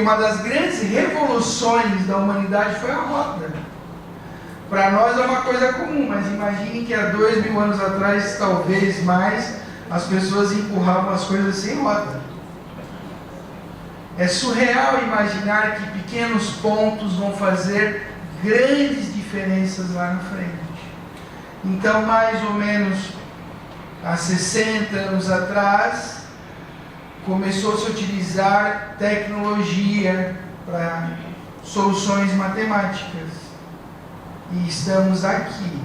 uma das grandes revoluções da humanidade foi a roda. Para nós é uma coisa comum, mas imagine que há 2000 anos atrás, talvez mais, as pessoas empurravam as coisas sem roda. É surreal imaginar que pequenos pontos vão fazer grandes diferenças lá na frente. Então, mais ou menos há 60 anos atrás, começou a se utilizar tecnologia para soluções matemáticas. E estamos aqui.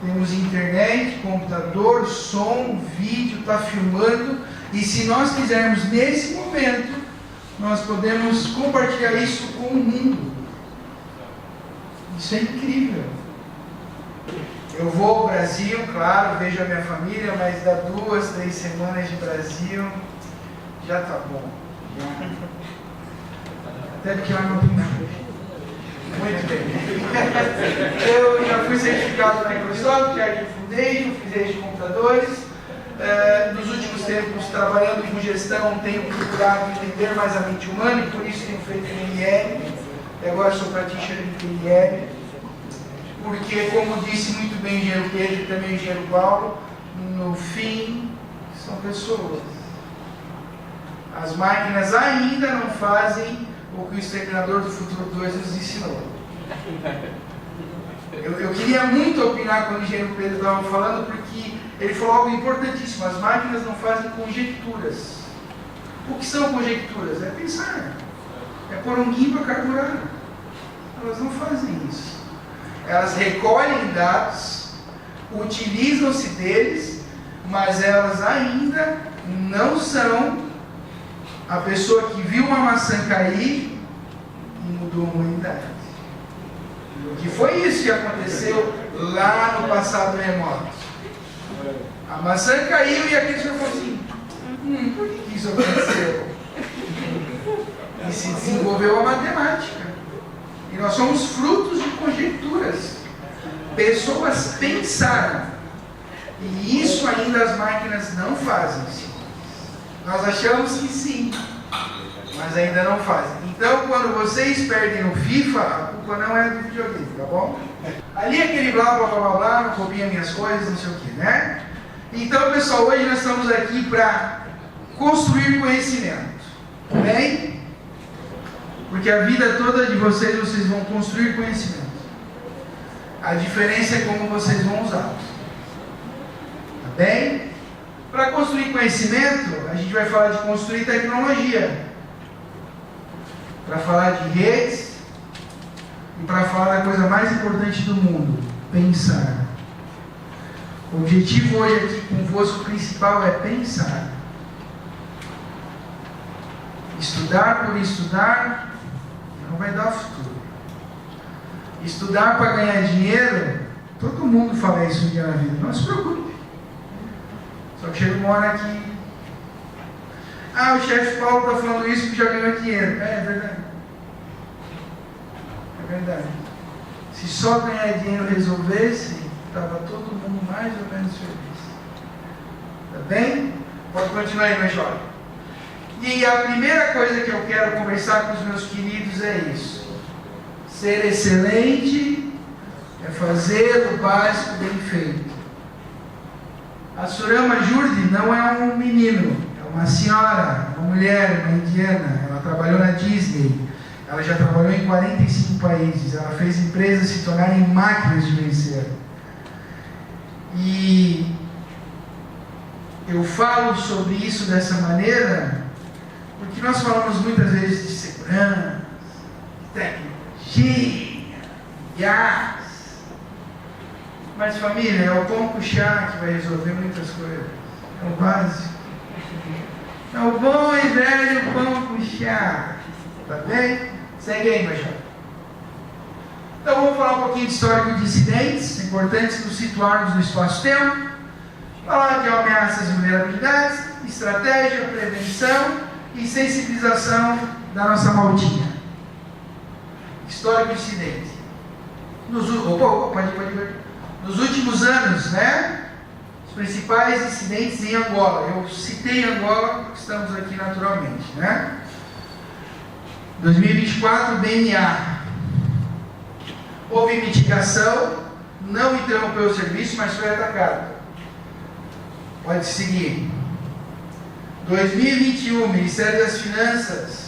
Temos internet, computador, som, vídeo, está filmando. E se nós quisermos, nesse momento, nós podemos compartilhar isso com o mundo. Isso é incrível. Eu vou ao Brasil, claro, vejo a minha família, mas dá 2, 3 semanas de Brasil, já tá bom. Até porque eu não tenho filho. Muito bem. Eu já fui certificado na Microsoft, Agile Foundation, fiz rede de computadores. Nos últimos tempos, trabalhando com gestão, tenho procurado entender mais a mente humana e por isso tenho feito PNL. E agora sou practitioner em PNL. Porque, como disse muito bem o engenheiro Pedro e também o engenheiro Paulo, no fim, são pessoas. As máquinas ainda não fazem o que o Exterminador do Futuro 2 nos ensinou. Eu queria muito opinar quando o engenheiro Pedro estava falando, porque ele falou algo importantíssimo. As máquinas não fazem conjecturas. O que são conjecturas? É pensar. É pôr um guia para carburar. Elas não fazem isso. Elas recolhem dados, utilizam-se deles, mas elas ainda não são a pessoa que viu uma maçã cair e mudou a humanidade. Que foi isso que aconteceu lá no passado remoto. A maçã caiu e a criança falou assim, por que isso aconteceu? E se desenvolveu a matemática. E nós somos frutos de conjecturas. Pessoas pensaram. E isso ainda as máquinas não fazem. Nós achamos que sim, mas ainda não fazem. Então, quando vocês perdem no FIFA, a culpa não é do videogame, tá bom? Ali aquele blá blá blá blá, não copia minhas coisas, não sei o que, né? Então, pessoal, hoje nós estamos aqui para construir conhecimento, bem? Porque a vida toda de vocês vão construir conhecimento. A diferença é como vocês vão usá-los. Tá bem? Para construir conhecimento, a gente vai falar de construir tecnologia. Para falar de redes e para falar da coisa mais importante do mundo, pensar. O objetivo hoje aqui convosco principal é pensar. Estudar por estudar não vai dar futuro. Estudar para ganhar dinheiro, todo mundo fala isso um dia na vida, não se preocupe. Só que chega uma hora que o chefe Paulo está falando isso porque já ganhou dinheiro. É verdade. É verdade. Se só ganhar dinheiro resolvesse, estava todo mundo mais ou menos feliz. Tá bem? Pode continuar aí, meu jovem. E a primeira coisa que eu quero conversar com os meus queridos é isso. Ser excelente é fazer o básico bem feito. A Surama Jurdi não é um menino, é uma senhora, uma mulher, uma indiana. Ela trabalhou na Disney, ela já trabalhou em 45 países, ela fez empresas se tornarem máquinas de vencer. E eu falo sobre isso dessa maneira porque nós falamos muitas vezes de segurança, de tecnologia, gás. Mas família, é o pão com chá que vai resolver muitas coisas. É o básico. É o bom e velho pão com chá. Tá bem? Segue aí, meu jovem. Então vamos falar um pouquinho de histórico de incidentes importantes nos situarmos no espaço-tempo. Falar de ameaças e vulnerabilidades, estratégia, prevenção e sensibilização da nossa maldinha. Histórico de incidente. Nos últimos anos, né? Os principais incidentes em Angola. Eu citei Angola porque estamos aqui naturalmente, né? 2024, DNA. Houve mitigação, não interrompeu o serviço, mas foi atacado. Pode seguir. 2021, Ministério das Finanças.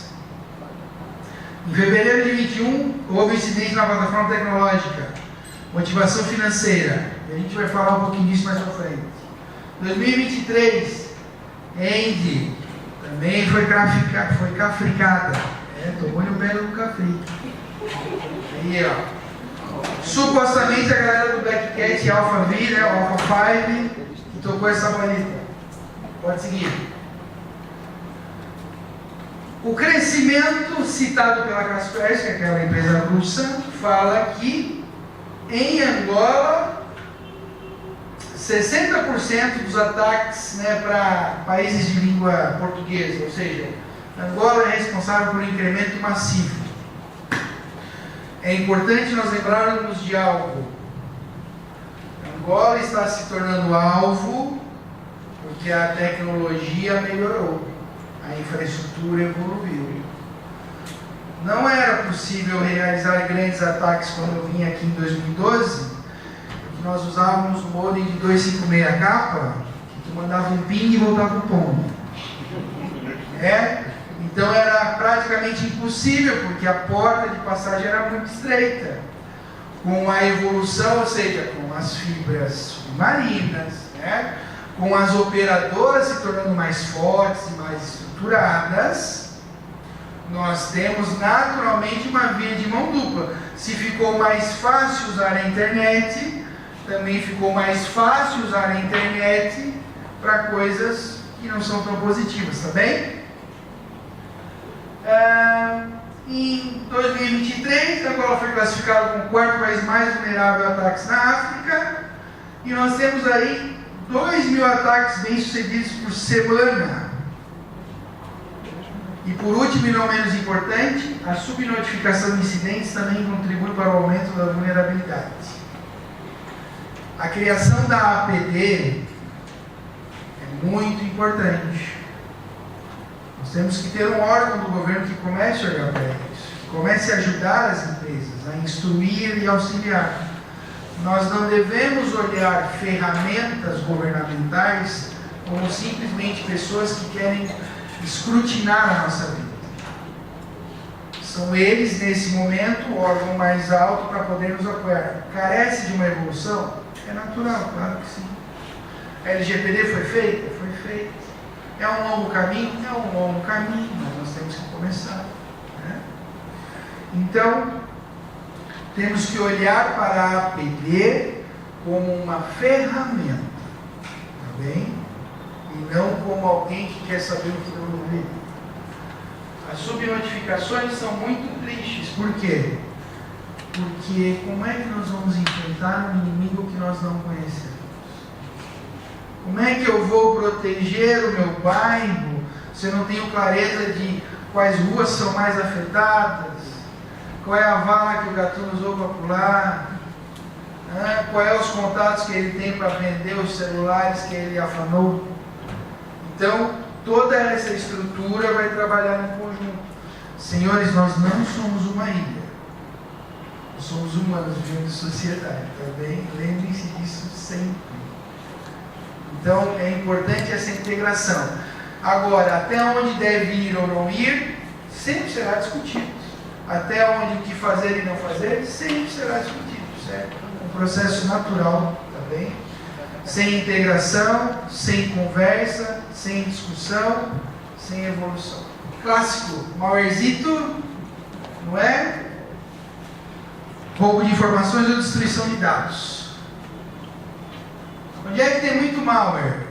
Em fevereiro de 2021, houve incidente na plataforma tecnológica. Motivação financeira. A gente vai falar um pouquinho disso mais pra frente. 2023, Andy. Também foi cafricada. Tomou-lhe o pé do café. Aí, ó. Supostamente a galera do Black Cat Alpha V, né, o Alpha 5, que tocou essa bonita. Pode seguir. O crescimento citado pela Kaspersky, aquela empresa russa, fala que em Angola 60% dos ataques, né, para países de língua portuguesa, ou seja, Angola é responsável por um incremento massivo. É importante nós lembrarmos de algo. Angola está se tornando alvo porque a tecnologia melhorou, a infraestrutura evoluiu. Não era possível realizar grandes ataques quando eu vim aqui em 2012, porque nós usávamos um modem de 256K, que tu mandava um ping e voltava o pombo. Então era praticamente impossível, porque a porta de passagem era muito estreita. Com a evolução, ou seja, com as fibras submarinas, né, com as operadoras se tornando mais fortes e mais estruturadas, nós temos naturalmente uma via de mão dupla. Se ficou mais fácil usar a internet, também ficou mais fácil usar a internet para coisas que não são tão positivas, tá bem? Em 2023, Angola foi classificado como o quarto país mais vulnerável a ataques na África, e nós temos aí 2.000 ataques bem-sucedidos por semana. E por último e não menos importante, a subnotificação de incidentes também contribui para o aumento da vulnerabilidade. A criação da APD é muito importante. Nós temos que ter um órgão do governo que comece a olhar para isso, que comece a ajudar as empresas, a instruir e auxiliar. Nós não devemos olhar ferramentas governamentais como simplesmente pessoas que querem escrutinar a nossa vida. São eles, nesse momento, o órgão mais alto para poder nos apoiar. Carece de uma evolução? É natural, claro que sim. A LGPD foi feita? Foi feita. É um longo caminho? É um longo caminho, mas nós temos que começar. Né? Então, temos que olhar para a APD como uma ferramenta, tá bem? E não como alguém que quer saber o que não deveria. As subnotificações são muito tristes. Por quê? Porque como é que nós vamos enfrentar um inimigo que nós não conhecemos? Como é que eu vou proteger o meu bairro se eu não tenho clareza de quais ruas são mais afetadas? Qual é a vala que o gatuno usou para pular? Qual é os contatos que ele tem para vender os celulares que ele afanou? Então, toda essa estrutura vai trabalhar em conjunto. Senhores, nós não somos uma ilha. Nós somos humanos vivendo em sociedade, tá bem? Lembrem-se disso sempre. Então, é importante essa integração. Agora, até onde deve ir ou não ir, sempre será discutido. Até onde o que fazer e não fazer, sempre será discutido, certo? Um processo natural, tá bem? Sem integração, sem conversa, sem discussão, sem evolução. Clássico, malwarezinho, não é? Roubo de informações ou destruição de dados. Onde é que tem muito malware?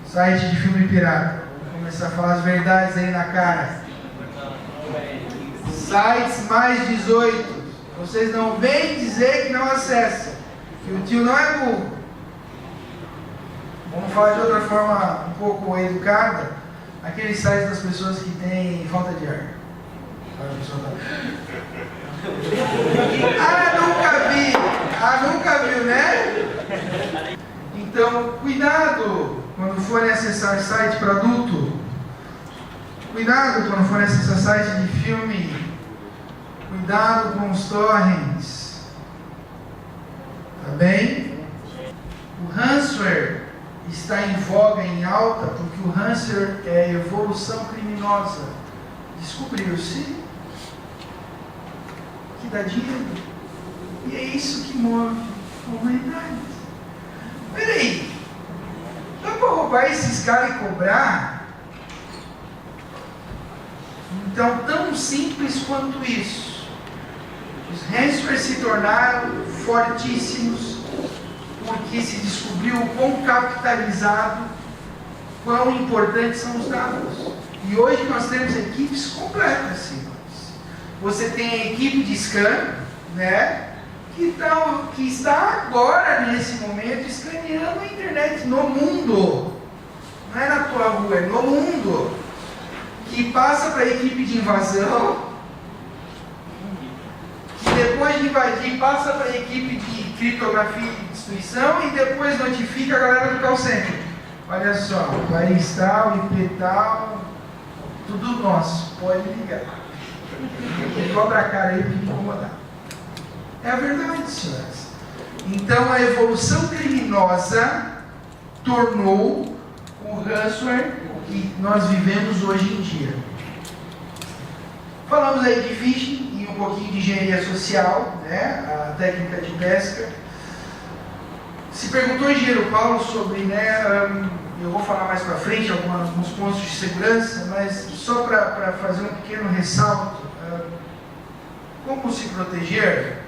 Site de filme pirata. Vou começar a falar as verdades aí na cara. Sites mais 18. Vocês não vêm dizer que não acessam. Que o tio não é burro. Vamos falar de outra forma um pouco educada. Aqueles sites das pessoas que têm falta de ar. Nunca vi. Nunca viu, né? Então, cuidado quando forem acessar site para adulto. Cuidado quando for acessar site de filme. Cuidado com os torrents. Tá bem? O ransomware está em voga, em alta, porque o ransomware é evolução criminosa. Descobriu-se que dá dinheiro. E é isso que move a humanidade. Peraí, dá para roubar esses caras e cobrar? Então, tão simples quanto isso. Os ransomware se tornaram fortíssimos porque se descobriu o quão capitalizado, quão importantes são os dados. E hoje nós temos equipes completas, senhores. Você tem a equipe de scan, né? Que está agora, nesse momento, escaneando a internet no mundo. Não é na tua rua, é no mundo. Que passa para a equipe de invasão, que depois de invadir passa para a equipe de criptografia e destruição e depois notifica a galera do call center. Olha só, o país tal, IP tal, tudo nosso, pode ligar. E cobra a cara aí para incomodar. É a verdade, senhores. Então a evolução criminosa tornou o ransomware que nós vivemos hoje em dia. Falamos aí de phishing e um pouquinho de engenharia social, né? A técnica de pesca. Se perguntou o engenheiro Paulo sobre, né? Eu vou falar mais para frente alguns pontos de segurança, mas só para fazer um pequeno ressalto, como se proteger?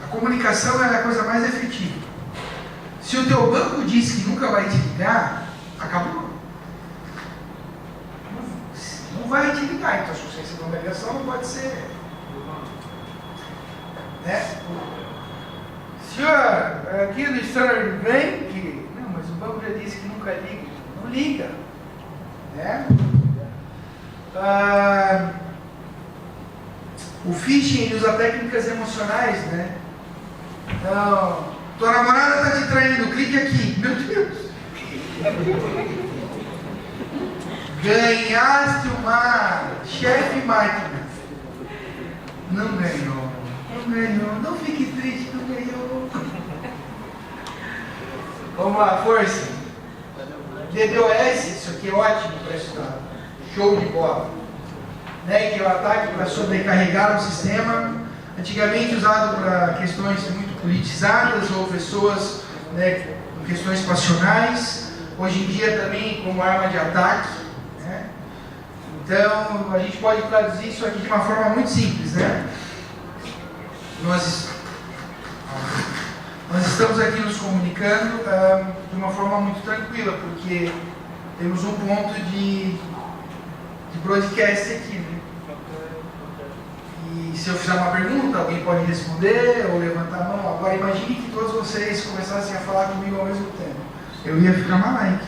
A comunicação é a coisa mais efetiva. Se o teu banco diz que nunca vai te ligar, acabou. Não vai te ligar, então se você receber uma ligação não pode ser. Né? Senhor, aqui do Standard Bank, não, mas o banco já disse que nunca liga. Não liga. Né? O phishing usa técnicas emocionais, né? Então, tua namorada está te traindo, clique aqui. Meu Deus! Ganhaste uma chefe máquina. Não ganhou. Não ganhou. Não fique triste, não ganhou. Vamos lá, força. DDoS, isso aqui é ótimo para estudar. Show de bola. Né, que é o ataque para sobrecarregar o sistema. Antigamente usado para questões muito politizadas ou pessoas, né, com questões passionais. Hoje em dia também como arma de ataque. Né? Então a gente pode traduzir isso aqui de uma forma muito simples. Né? Nós estamos aqui nos comunicando de uma forma muito tranquila, porque temos um ponto de broadcast aqui. Né? E se eu fizer uma pergunta, alguém pode responder ou levantar a mão. Agora imagine que todos vocês começassem a falar comigo ao mesmo tempo. Eu ia ficar malaique.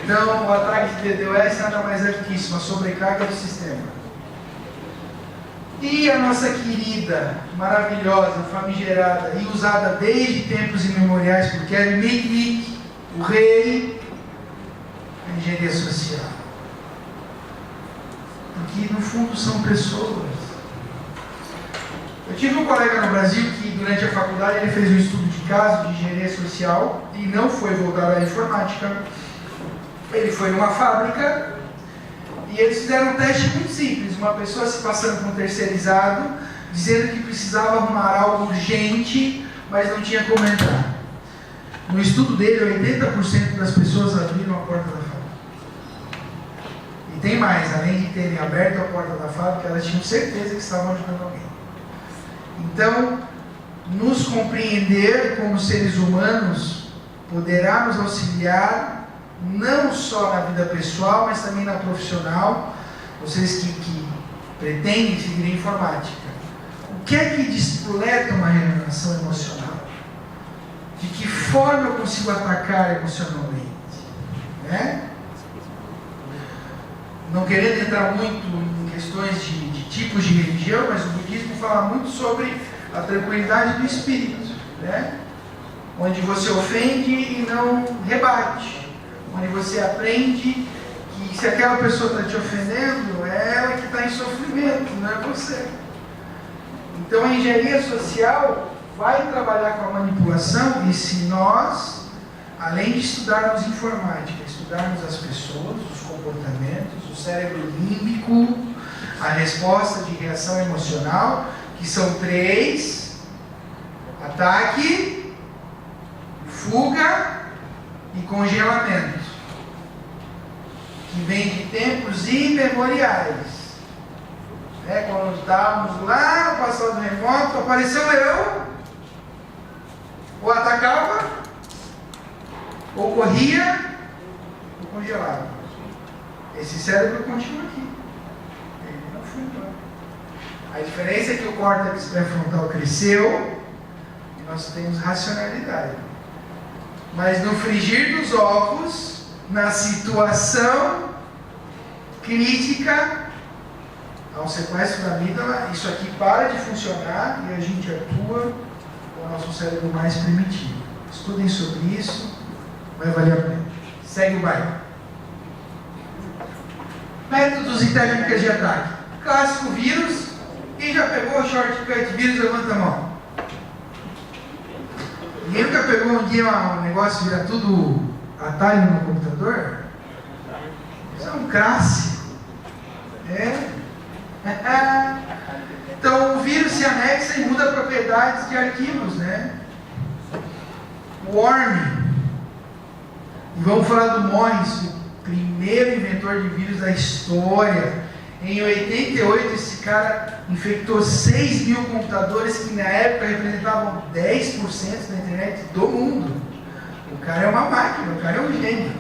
Então, o ataque de DDoS nada mais é que isso, uma sobrecarga do sistema. E a nossa querida, maravilhosa, famigerada e usada desde tempos imemoriais por Kevin Mitnick, o rei da engenharia social. Porque no fundo são pessoas. Eu tive um colega no Brasil que durante a faculdade ele fez um estudo de caso de engenharia social e não foi voltado à informática. Ele foi numa fábrica e eles fizeram um teste muito simples, uma pessoa se passando por um terceirizado, dizendo que precisava arrumar algo urgente, mas não tinha como entrar. No estudo dele, 80% das pessoas abriram a porta da fábrica. E tem mais, além de terem aberto a porta da fábrica, elas tinham certeza que estavam ajudando alguém. Então, nos compreender como seres humanos poderá nos auxiliar não só na vida pessoal, mas também na profissional. Vocês que pretendem seguir a informática, o que é que despoleta uma relação emocional? De que forma eu consigo atacar emocionalmente? Né? Não querendo entrar muito em questões de tipos de religião, mas o budismo fala muito sobre a tranquilidade do espírito, né? Onde você ofende e não rebate, onde você aprende que se aquela pessoa está te ofendendo, é ela que está em sofrimento, não é você. Então a engenharia social vai trabalhar com a manipulação, e se nós, além de estudarmos informática, estudarmos as pessoas, os comportamentos, o cérebro límbico, a resposta de reação emocional, que são 3: ataque, fuga e congelamento, que vem de tempos imemoriais. Quando estávamos lá no passado remoto, apareceu um leão, ou atacava, ou corria, ou congelava. Esse cérebro continua aqui. Ele não foi embora. A diferença é que o córtex pré-frontal cresceu e nós temos racionalidade. Mas no frigir dos ovos, na situação crítica, há um sequestro da amígdala, isso aqui para de funcionar e a gente atua com o nosso cérebro mais primitivo. Estudem sobre isso, vai valer a pena. Segue o bairro. Métodos e técnicas de ataque. Clássico vírus. Quem já pegou o shortcut vírus, levanta a mão. Ninguém nunca pegou um dia um negócio virar tudo atalho no computador? Isso é um clássico. Então o vírus se anexa e muda propriedades de arquivos, né? Worm. E vamos falar do Morris, o primeiro inventor de vírus da história. Em 88, esse cara infectou 6 mil computadores que na época representavam 10% da internet do mundo. O cara é uma máquina, o cara é um gênio.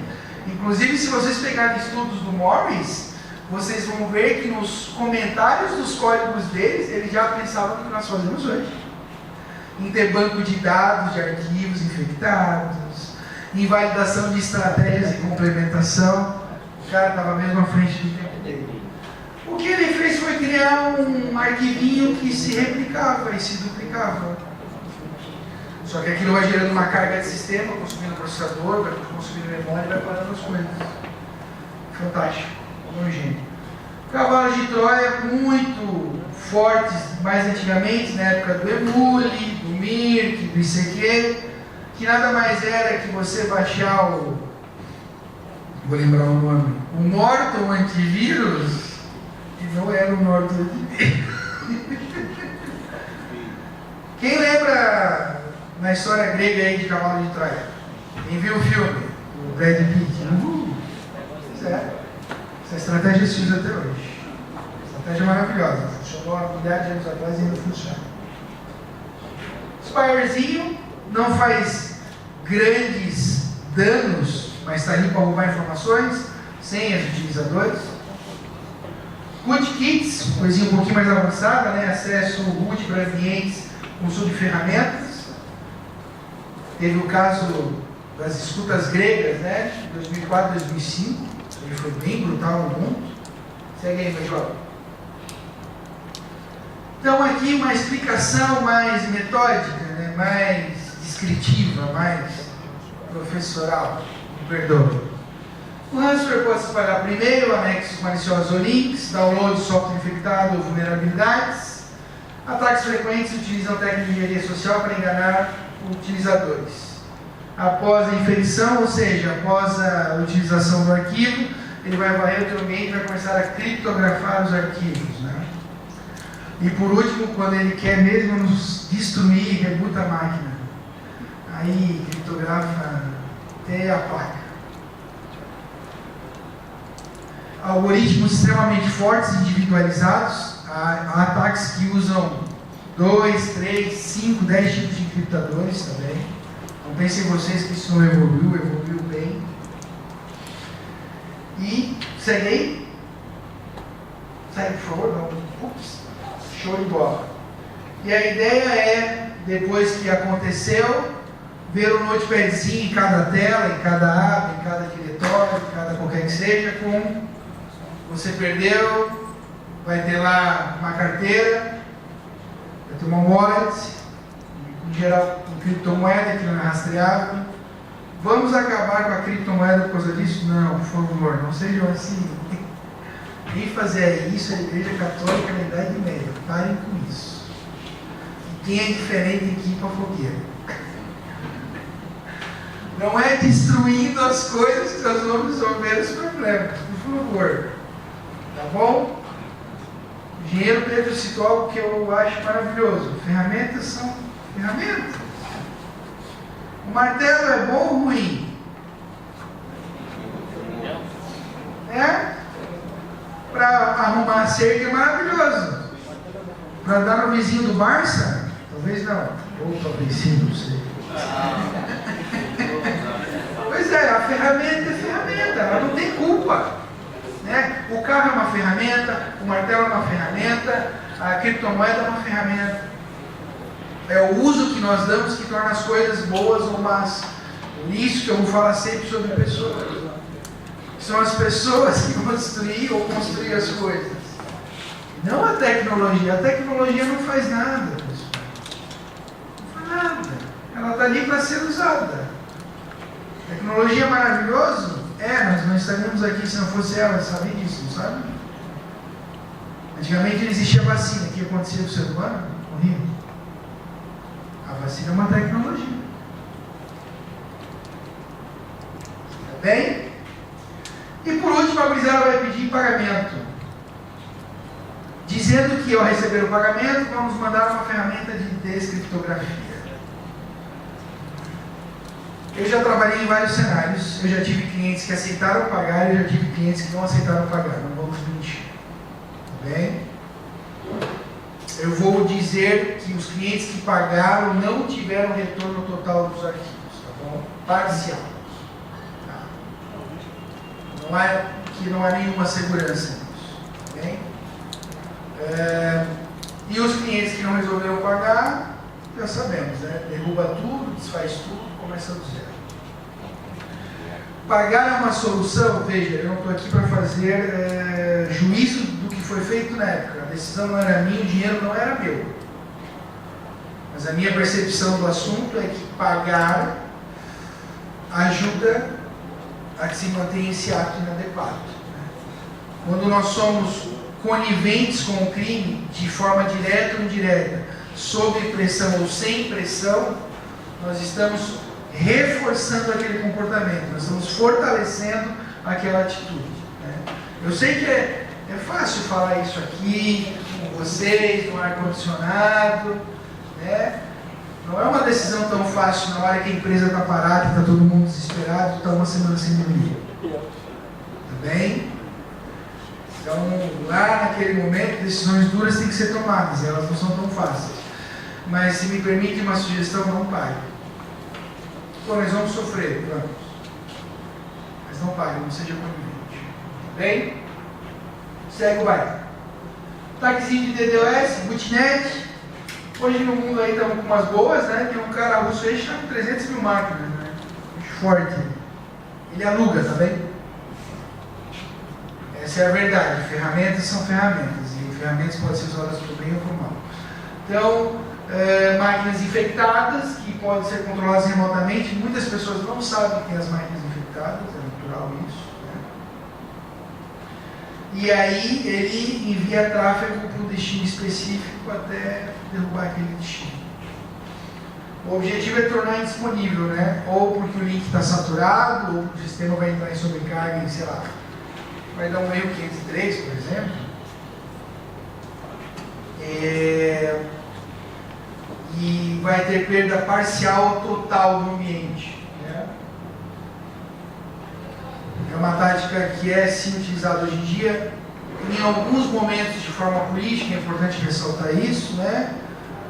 Inclusive, se vocês pegarem estudos do Morris, vocês vão ver que nos comentários dos códigos deles, eles já pensavam no que nós fazemos hoje. Em ter banco de dados de arquivos infectados, em validação de estratégias e complementação. O cara estava mesmo à frente do tempo dele. O que ele fez foi criar um arquivinho que se replicava e se duplicava. Só que aquilo vai gerando uma carga de sistema, consumindo processador, vai consumindo memória e vai parando as coisas. Fantástico. Um gênio. Cavalos de Troia muito fortes, mais antigamente, na época do Emule, do Mirk, do ICQ, que nada mais era que você baixar vou lembrar o nome, o Norton antivírus, e não era o Norton antivírus. Quem lembra na história grega aí de Cavalo de Troia? Quem viu o filme? O Brad Pitt. Certo? Essa estratégia se usa até hoje. Estratégia maravilhosa. Funcionou há milhares de anos atrás e ainda funciona. Spirezinho não faz grandes danos, mas está ali para roubar informações, sem os utilizadores. Rootkits, coisinha um pouquinho mais avançada, né? Acesso root para ambientes com subferramentas. Teve o caso das escutas gregas, né? De 2004 e 2005. Ele foi bem brutal no mundo. Segue aí, meu jovem. Então aqui uma explicação mais metódica, né? Mais descritiva, mais professoral. Me perdoe. O ransomware pode se espalhar primeiro, anexos maliciosos ou links, download de software infectado ou vulnerabilidades. Ataques frequentes utilizam técnicas de engenharia social para enganar utilizadores. Após a infecção, ou seja, após a utilização do arquivo, ele vai varrer o teu ambiente e vai começar a criptografar os arquivos, né? E por último, quando ele quer mesmo nos destruir, rebuta a máquina. Aí criptografa até a placa. Algoritmos extremamente fortes, individualizados. Há ataques que usam 2, 3, 5, 10 tipos de encriptadores também. Não pensem vocês que isso não evoluiu bem. E segue aí. Segue, por favor. Não. Ups. Show de bola. E a ideia é, depois que aconteceu, ver o notepadzinho em cada tela, em cada aba, em cada diretório, em cada qualquer que seja, com você perdeu, vai ter lá uma carteira, vai ter uma wallet, em geral com criptomoeda que não é rastreável, Vamos acabar com a criptomoeda por causa disso? Não, por favor, não sejam assim. Quem fazia isso é a Igreja Católica na Idade Média. Parem com isso. Quem é diferente aqui para fogueira. Não é destruindo as coisas que nós vamos resolver os problemas, por favor. Tá bom? O engenheiro Pedro citou algo que eu acho maravilhoso. Ferramentas são ferramentas. O martelo é bom ou ruim? É? Para arrumar a cerca é maravilhoso. Para dar no vizinho do Barça? Talvez não. Ou talvez sim, não sei. Pois é, a ferramenta é ferramenta, ela não tem culpa. Né? O carro é uma ferramenta, o martelo é uma ferramenta, a criptomoeda é uma ferramenta. É o uso que nós damos que torna as coisas boas ou más. Por isso que eu vou falar sempre sobre pessoas. São as pessoas que vão destruir ou construir as coisas. Não a tecnologia. A tecnologia não faz nada, pessoal. Não faz nada. Ela está ali para ser usada. Tecnologia é maravilhoso? É, nós não estaríamos aqui se não fosse ela, sabe disso, não sabe? Antigamente não existia vacina. O que acontecia com o ser humano? Morria. A vacina é uma tecnologia. Tá bem? E por último, a Brisela vai pedir pagamento. Dizendo que ao receber o pagamento, vamos mandar uma ferramenta de descriptografia. Eu já trabalhei em vários cenários. Eu já tive clientes que aceitaram pagar e eu já tive clientes que não aceitaram pagar. Não vamos mentir. Tá bem? Eu vou dizer que os clientes que pagaram não tiveram retorno total dos arquivos. Tá bom? Parcial. Tá? Não há nenhuma segurança nisso. Tá bem? E os clientes que não resolveram pagar, já sabemos, né? Derruba tudo, desfaz tudo, começa do zero. Pagar é uma solução? Veja, eu não estou aqui para fazer juízo do que foi feito na época. A decisão não era minha, o dinheiro não era meu. Mas a minha percepção do assunto é que pagar ajuda a que se mantenha esse ato inadequado. Quando nós somos coniventes com o crime, de forma direta ou indireta, sob pressão ou sem pressão, nós estamos reforçando aquele comportamento, nós estamos fortalecendo aquela atitude. Né? Eu sei que é fácil falar isso aqui, com vocês, no ar-condicionado, né? Não é uma decisão tão fácil na hora que a empresa está parada, está todo mundo desesperado, está uma semana sem dormir. Tá bem? Então, lá naquele momento, decisões duras têm que ser tomadas, elas não são tão fáceis. Mas, se me permite uma sugestão, não pague. Pô, nós vamos sofrer, vamos. Mas não pague, não seja conivente. Bem? Segue o bairro. Taxinho de DDoS, Bootnet. Hoje no mundo aí estamos com umas boas, né? Tem um cara russo aí que chama 300 mil máquinas, né? Forte. Ele aluga, tá bem? Essa é a verdade. Ferramentas são ferramentas. E ferramentas podem ser usadas para o bem ou para o mal. Então, máquinas infectadas, que podem ser controladas remotamente. Muitas pessoas não sabem que tem as máquinas infectadas, é natural isso. Né? E aí ele envia tráfego para um destino específico até derrubar aquele destino. O objetivo é tornar indisponível, né? Ou porque o link está saturado, ou o sistema vai entrar em sobrecarga e, sei lá, vai dar um erro 503, por exemplo. E vai ter perda parcial ou total do ambiente. Né? É uma tática que é sim utilizada hoje em dia, em alguns momentos de forma política, é importante ressaltar isso, né?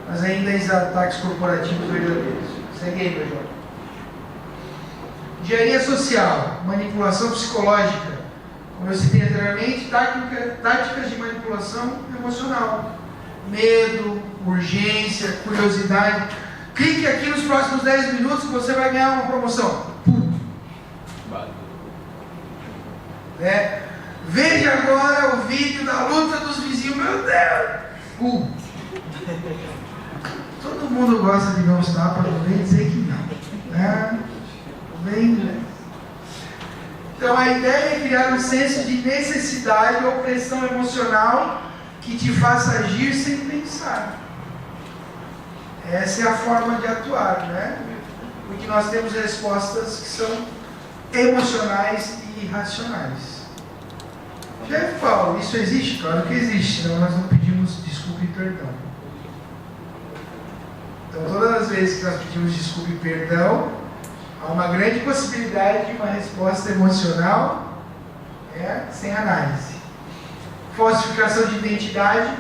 Mas ainda em ataques corporativos verdadeiros. Segue aí, meu jovem. Engenharia social, manipulação psicológica, como eu citei anteriormente, táticas de manipulação emocional. Medo, urgência, curiosidade. Clique aqui nos próximos 10 minutos que você vai ganhar uma promoção. Veja agora o vídeo da luta dos vizinhos. Meu Deus! Todo mundo gosta de ver uns tapas no meio e dizer que não. Né? bem, né? Então a ideia é criar um senso de necessidade ou pressão emocional que te faça agir sem pensar. Essa é a forma de atuar, né? Porque nós temos respostas que são emocionais e irracionais. Jeff Paulo, isso existe? Claro que existe, senão nós não pedimos desculpa e perdão. Então todas as vezes que nós pedimos desculpa e perdão, há uma grande possibilidade de uma resposta emocional sem análise. Falsificação de identidade,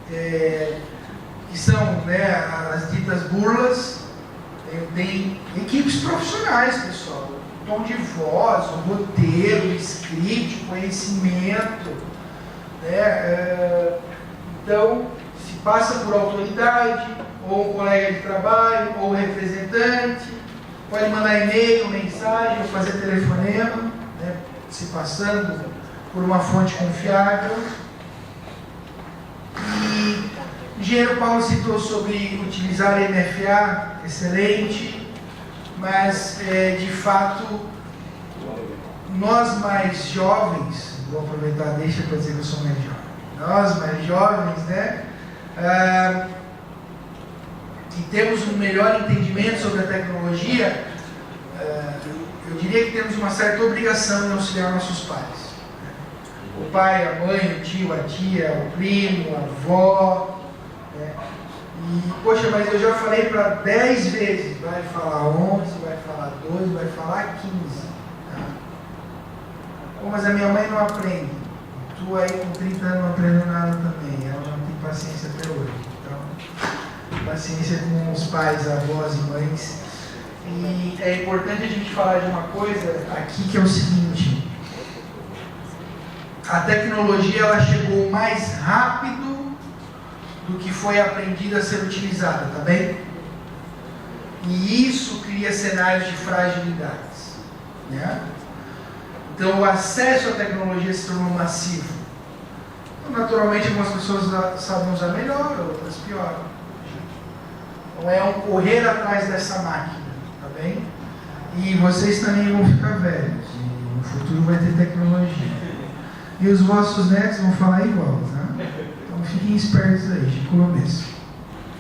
que são as ditas burlas. Tem equipes profissionais, pessoal. O tom de voz, o roteiro, o script, o conhecimento. Então, se passa por autoridade, ou um colega de trabalho, ou representante. Pode mandar e-mail, mensagem, ou fazer telefonema, se passando por uma fonte confiável. E o engenheiro Paulo citou sobre utilizar MFA, excelente, mas de fato, nós mais jovens, vou aproveitar, deixa para dizer que eu sou mais jovem, nós mais jovens, que temos um melhor entendimento sobre a tecnologia, eu diria que temos uma certa obrigação em auxiliar nossos pais. O pai, a mãe, o tio, a tia, o primo, a avó. E, poxa, mas eu já falei para 10 vezes, vai falar 11, vai falar 12, vai falar 15. Tá? Pô, mas a minha mãe não aprende. Tu aí com 30 anos não aprendeu nada também. Ela não tem paciência até hoje. Então, paciência com os pais, avós e mães. E é importante a gente falar de uma coisa aqui que é o seguinte: a tecnologia ela chegou mais rápido do que foi aprendida a ser utilizada, tá bem? E isso cria cenários de fragilidades, né? Então o acesso à tecnologia se tornou massivo. Então, naturalmente algumas pessoas sabem usar melhor, outras pior. Então é um correr atrás dessa máquina, tá bem? E vocês também vão ficar velhos, e no futuro vai ter tecnologia. E os vossos netos vão falar igual, tá? Então fiquem espertos aí, de começo.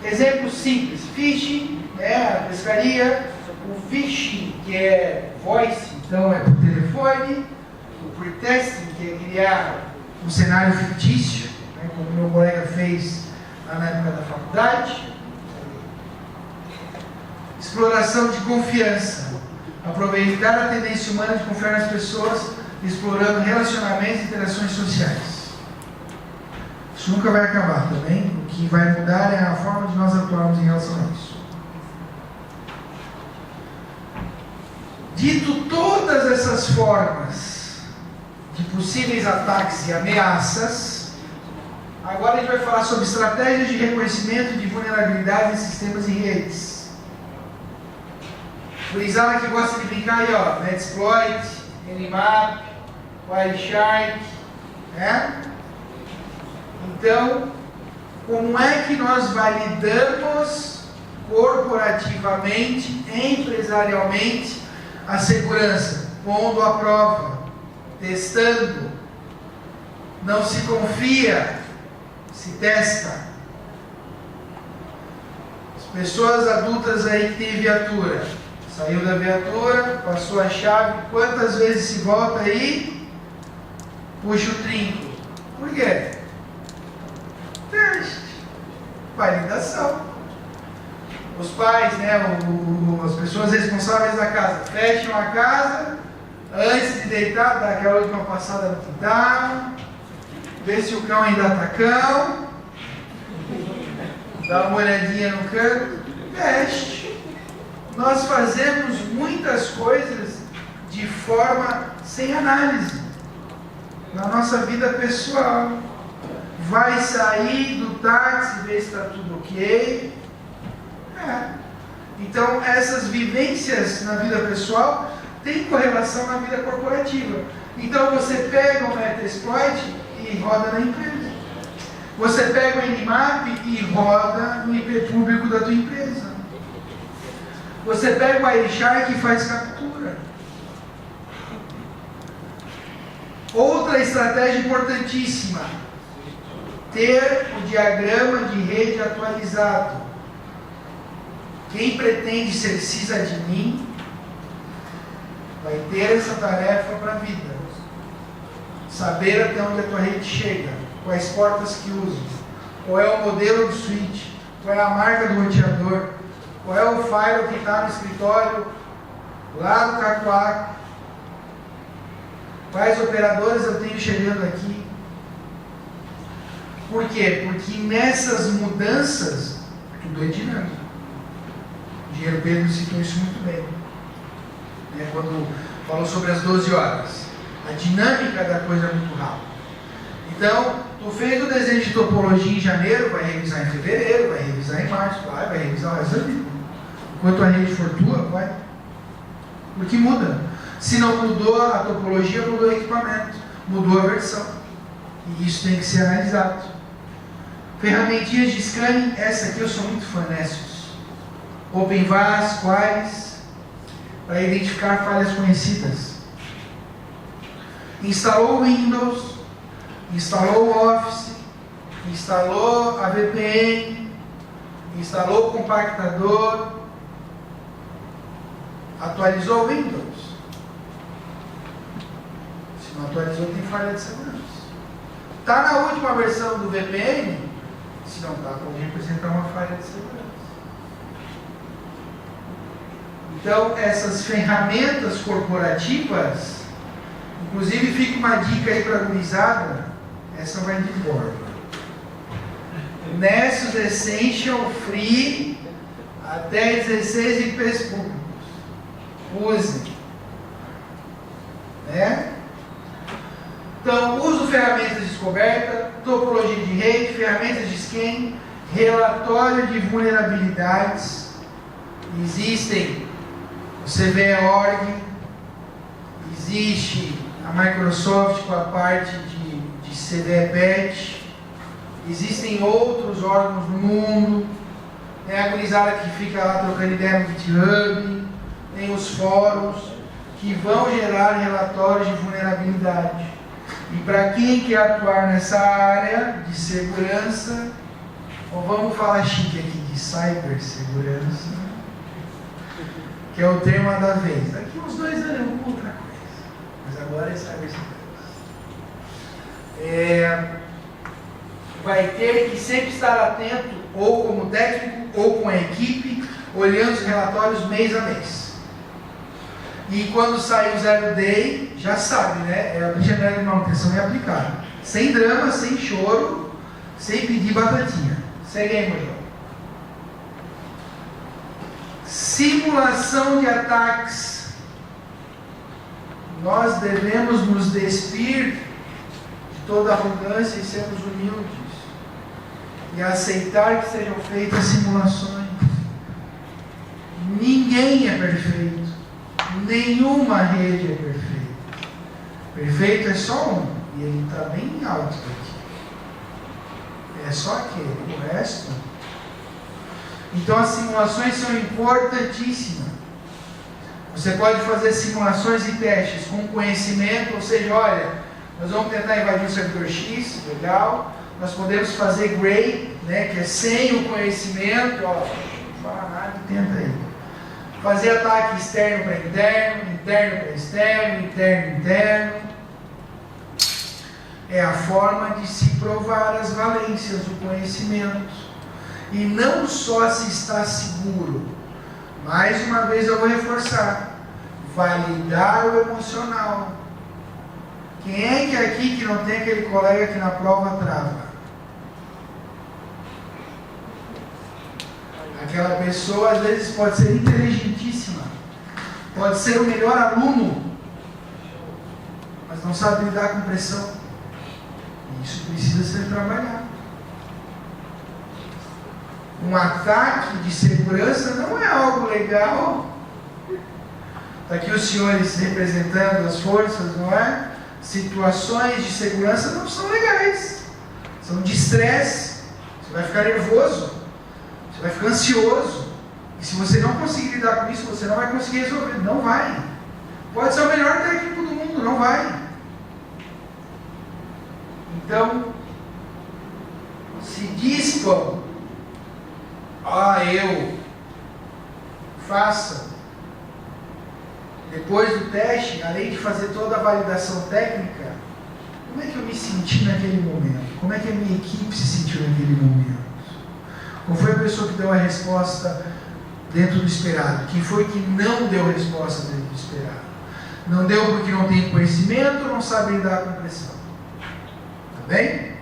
Exemplo simples: phishing, a pescaria. O phishing, que é voice, então é por telefone. O pretesting, que é criar um cenário fictício, como meu colega fez lá na época da faculdade. Exploração de confiança, aproveitar a tendência humana de confiar nas pessoas, explorando relacionamentos e interações sociais. Isso nunca vai acabar também. O que vai mudar é a forma de nós atuarmos em relação a isso. Dito todas essas formas de possíveis ataques e ameaças, agora a gente vai falar sobre estratégias de reconhecimento de vulnerabilidades em sistemas e redes. Gurizada que gosta de brincar aí, ó, Metasploit, Nmap, Wireshark, né? Então, como é que nós validamos corporativamente, empresarialmente, a segurança? Pondo à prova, testando. Não se confia, se testa. As pessoas adultas aí que têm viatura, saiu da viatura, passou a chave, quantas vezes se volta aí, puxa o trinco? Por quê? Teste, validação. Os pais, as pessoas responsáveis da casa, fecham a casa, antes de deitar, dá aquela última passada no quintal, vê se o cão ainda está cão, dá uma olhadinha no canto, teste. Nós fazemos muitas coisas de forma sem análise, na nossa vida pessoal. Vai sair do táxi, ver se está tudo ok. Então, essas vivências na vida pessoal têm correlação na vida corporativa. Então, você pega o Metasploit e roda na empresa. Você pega o Nmap e roda no IP público da tua empresa. Você pega o Wireshark e faz captura. Outra estratégia importantíssima: ter o diagrama de rede atualizado. Quem pretende ser sysadmin vai ter essa tarefa para a vida. Saber até onde a tua rede chega, quais portas que usa, qual é o modelo do switch, qual é a marca do roteador, qual é o firewall que está no escritório, lá do Cacoaco, quais operadores eu tenho chegando aqui. Por quê? Porque nessas mudanças, tudo é dinâmico. O engenheiro Pedro citou isso muito bem, quando falou sobre as 12 horas. A dinâmica da coisa é muito rápida. Então, tu fez o desenho de topologia em janeiro, vai revisar em fevereiro, vai revisar em março, vai revisar o resto da vida. Enquanto a rede for tua, vai. Porque muda. Se não mudou a topologia, mudou o equipamento, mudou a versão. E isso tem que ser analisado. Ferramentinhas de scanning, essa aqui eu sou muito fã, Nessus. OpenVAS, Qualys, para identificar falhas conhecidas. Instalou o Windows, instalou o Office, instalou a VPN, instalou o compactador, atualizou o Windows. Se não atualizou, tem falha de segurança. Está na última versão do VPN? Se não está, pode representar uma falha de segurança. Então, essas ferramentas corporativas, inclusive fica uma dica aí para a gurizada, essa vai de fora. Nessus Essential Free até 16 IPs públicos. Use. Então, uso ferramentas de descoberta, topologia de rede, ferramentas de scan, relatório de vulnerabilidades. Existem o CVE.org, existe a Microsoft com a parte de CVE-Patch, existem outros órgãos no mundo, tem a gurizada que fica lá trocando ideia no GitHub, tem os fóruns que vão gerar relatórios de vulnerabilidade. E para quem quer atuar nessa área de segurança, ou vamos falar chique aqui de cibersegurança, que é o tema da vez. Daqui uns 2 anos eu vou outra coisa, mas agora é cibersegurança. Vai ter que sempre estar atento, ou como técnico, ou com a equipe, olhando os relatórios mês a mês. E quando sair o Zero Day, já sabe, é abrir janela de manutenção e aplicar. Sem drama, sem choro, sem pedir batatinha. Segue aí, meu irmão. Simulação de ataques. Nós devemos nos despir de toda arrogância e sermos humildes. E aceitar que sejam feitas simulações. Ninguém é perfeito. Nenhuma rede é perfeita. Perfeito é só um. E ele está bem alto aqui. É só aquele. O resto. Então as simulações são importantíssimas. Você pode fazer simulações e testes com conhecimento, ou seja, olha, nós vamos tentar invadir o servidor X, legal. Nós podemos fazer gray, que é sem o conhecimento, não fala nada, tenta aí. Fazer ataque externo para interno, interno para externo, interno interno. É a forma de se provar as valências do conhecimento. E não só se está seguro. Mais uma vez eu vou reforçar. Validar o emocional. Quem é que aqui que não tem aquele colega que na prova trava? Aquela pessoa às vezes pode ser inteligentíssima, pode ser o melhor aluno, mas não sabe lidar com pressão. Isso precisa ser trabalhado. Um ataque de segurança não é algo legal. Está aqui os senhores representando as forças, não é? Situações de segurança não são legais, são de estresse. Você vai ficar nervoso. Vai ficar ansioso, E se você não conseguir lidar com isso, você não vai conseguir resolver. Não vai. Pode ser o melhor técnico do mundo, não vai. Então, se dispam, faça. Depois do teste, além de fazer toda a validação técnica, como é que eu me senti naquele momento? Como é que a minha equipe se sentiu naquele momento? Qual foi a pessoa que deu a resposta dentro do esperado? Quem foi que não deu a resposta dentro do esperado? Não deu porque não tem conhecimento, não sabe lidar com pressão. Tá bem?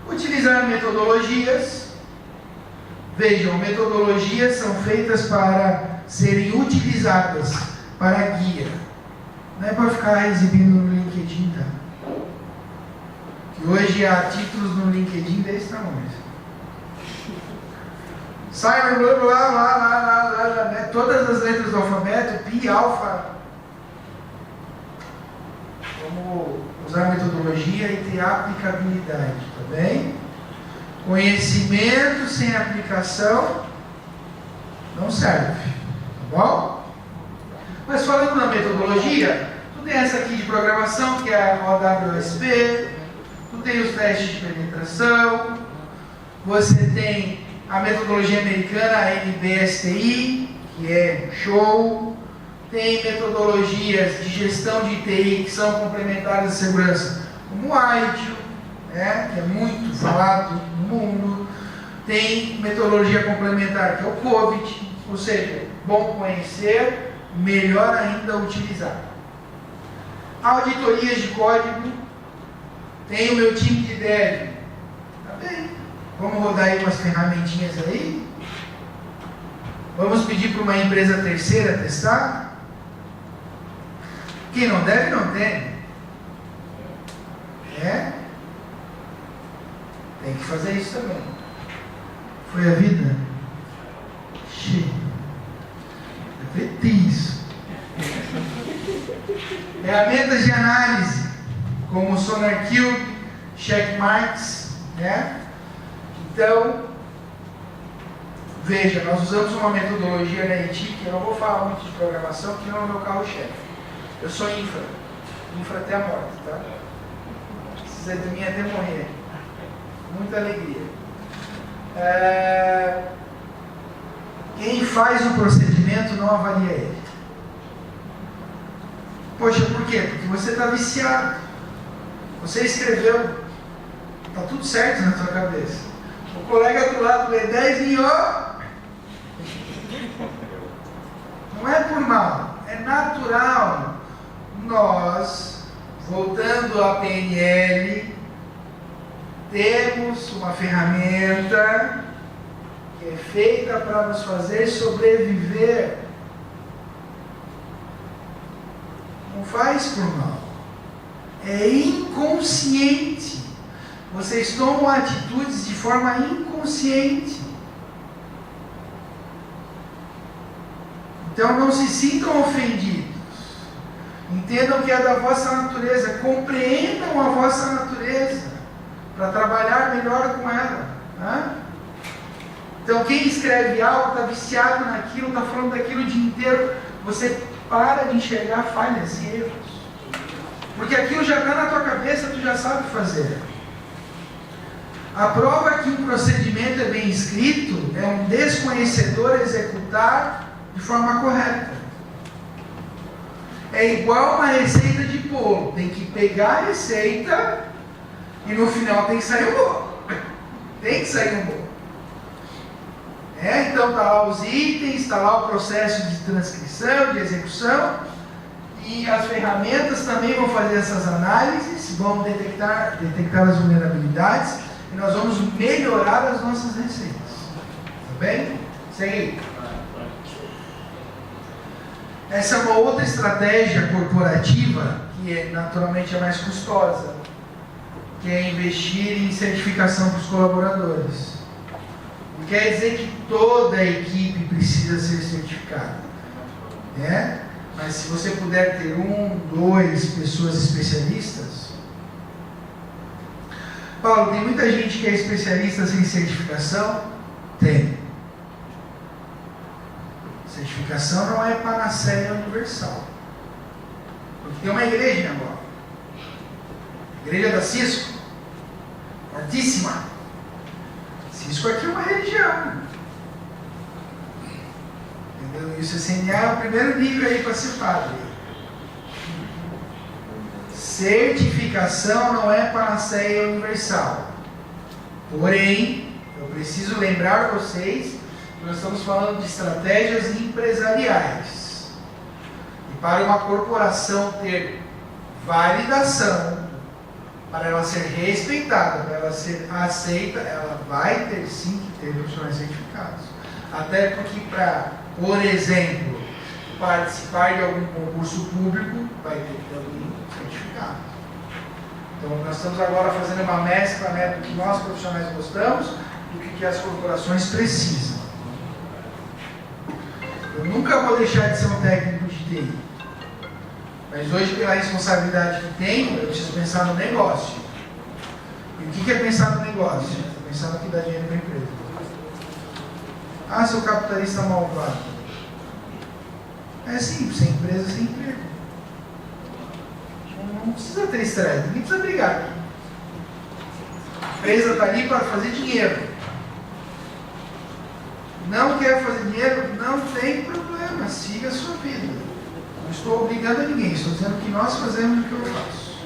Utilizar metodologias. Vejam, metodologias são feitas para serem utilizadas para guia. Não é para ficar exibindo no LinkedIn, tá? Que hoje há títulos no LinkedIn desse tamanho. Sai lá, né? Todas as letras do alfabeto, pi, alfa. Vamos usar a metodologia e ter aplicabilidade, tá bem? Conhecimento sem aplicação não serve, tá bom? Mas falando na metodologia, tu tem essa aqui de programação, que é a OWSP, tu tem os testes de penetração, você tem a metodologia americana, a NBSTI, que é show, tem metodologias de gestão de TI que são complementares à segurança, como o ITIL, né, que é muito falado no mundo, tem metodologia complementar que é o COVID, ou seja, bom conhecer, melhor ainda utilizar. Auditorias de código, tem o meu time de dev, tá bem? Vamos rodar aí umas ferramentinhas aí, vamos pedir para uma empresa terceira testar. Quem não deve, não tem. Tem que fazer isso também. Foi a vida? Isso. Ferramentas de análise, como o SonarQube, Checkmarks, né? Então, veja, nós usamos uma metodologia na IT, que eu não vou falar muito de programação, porque não é o meu carro-chefe. Eu sou infra até a morte, tá? Precisa de mim até morrer. Muita alegria. Quem faz o procedimento não avalia ele. Poxa, por quê? Porque você está viciado. Você escreveu, está tudo certo na tua cabeça. O colega do lado lê 10 e não é por mal, é natural. Nós, voltando à PNL, temos uma ferramenta que é feita para nos fazer sobreviver. Não faz por mal. É inconsciente. Vocês tomam atitudes de forma inconsciente. Então não se sintam ofendidos. Entendam que é da vossa natureza. Compreendam a vossa natureza para trabalhar melhor com ela. Né? Então quem escreve algo está viciado naquilo, está falando daquilo o dia inteiro. Você para de enxergar falhas e erros. Porque aquilo já está na tua cabeça, tu já sabe fazer. A prova que um procedimento é bem escrito é um desconhecedor executar de forma correta. É igual uma receita de bolo. Tem que pegar a receita e no final tem que sair um bolo. Tem que sair um bolo. Então está lá os itens, está lá o processo de transcrição, de execução, e as ferramentas também vão fazer essas análises, vão detectar as vulnerabilidades, e nós vamos melhorar as nossas receitas. Tá bem? Segue aí. Essa é uma outra estratégia corporativa, que naturalmente é mais custosa, que é investir em certificação para os colaboradores. Não quer dizer que toda a equipe precisa ser certificada, né? Mas se você puder ter 1, 2 pessoas especialistas. Paulo, tem muita gente que é especialista sem certificação? Tem. certificação não é panaceia universal. Porque tem uma igreja em Angola. A igreja da Cisco. Fortíssima. Cisco aqui é uma religião. Entendeu? E o CCNA é o primeiro nível aí para ser padre. Certificação não é panaceia universal. Porém, eu preciso lembrar vocês que nós estamos falando de estratégias empresariais. E para uma corporação ter validação, para ela ser respeitada, para ela ser aceita, ela vai ter sim que ter profissionais certificados. Até porque para, por exemplo, participar de algum concurso público, vai ter que ter alguém certificado. Então nós estamos agora fazendo uma mescla, né, do que nós profissionais gostamos, do que as corporações precisam. Eu nunca vou deixar de ser um técnico de TI. Mas hoje, pela responsabilidade que tenho, eu preciso pensar no negócio. E o que é pensar no negócio? É pensar no que dá dinheiro para a empresa. Ah, seu capitalista malvado. É simples, sem empresa, sem emprego. Não precisa ter estresse, ninguém precisa brigar. A empresa está ali para fazer dinheiro. Não quer fazer dinheiro? Não tem problema, siga a sua vida. Não estou obrigando a ninguém, estou dizendo que nós fazemos o que eu faço.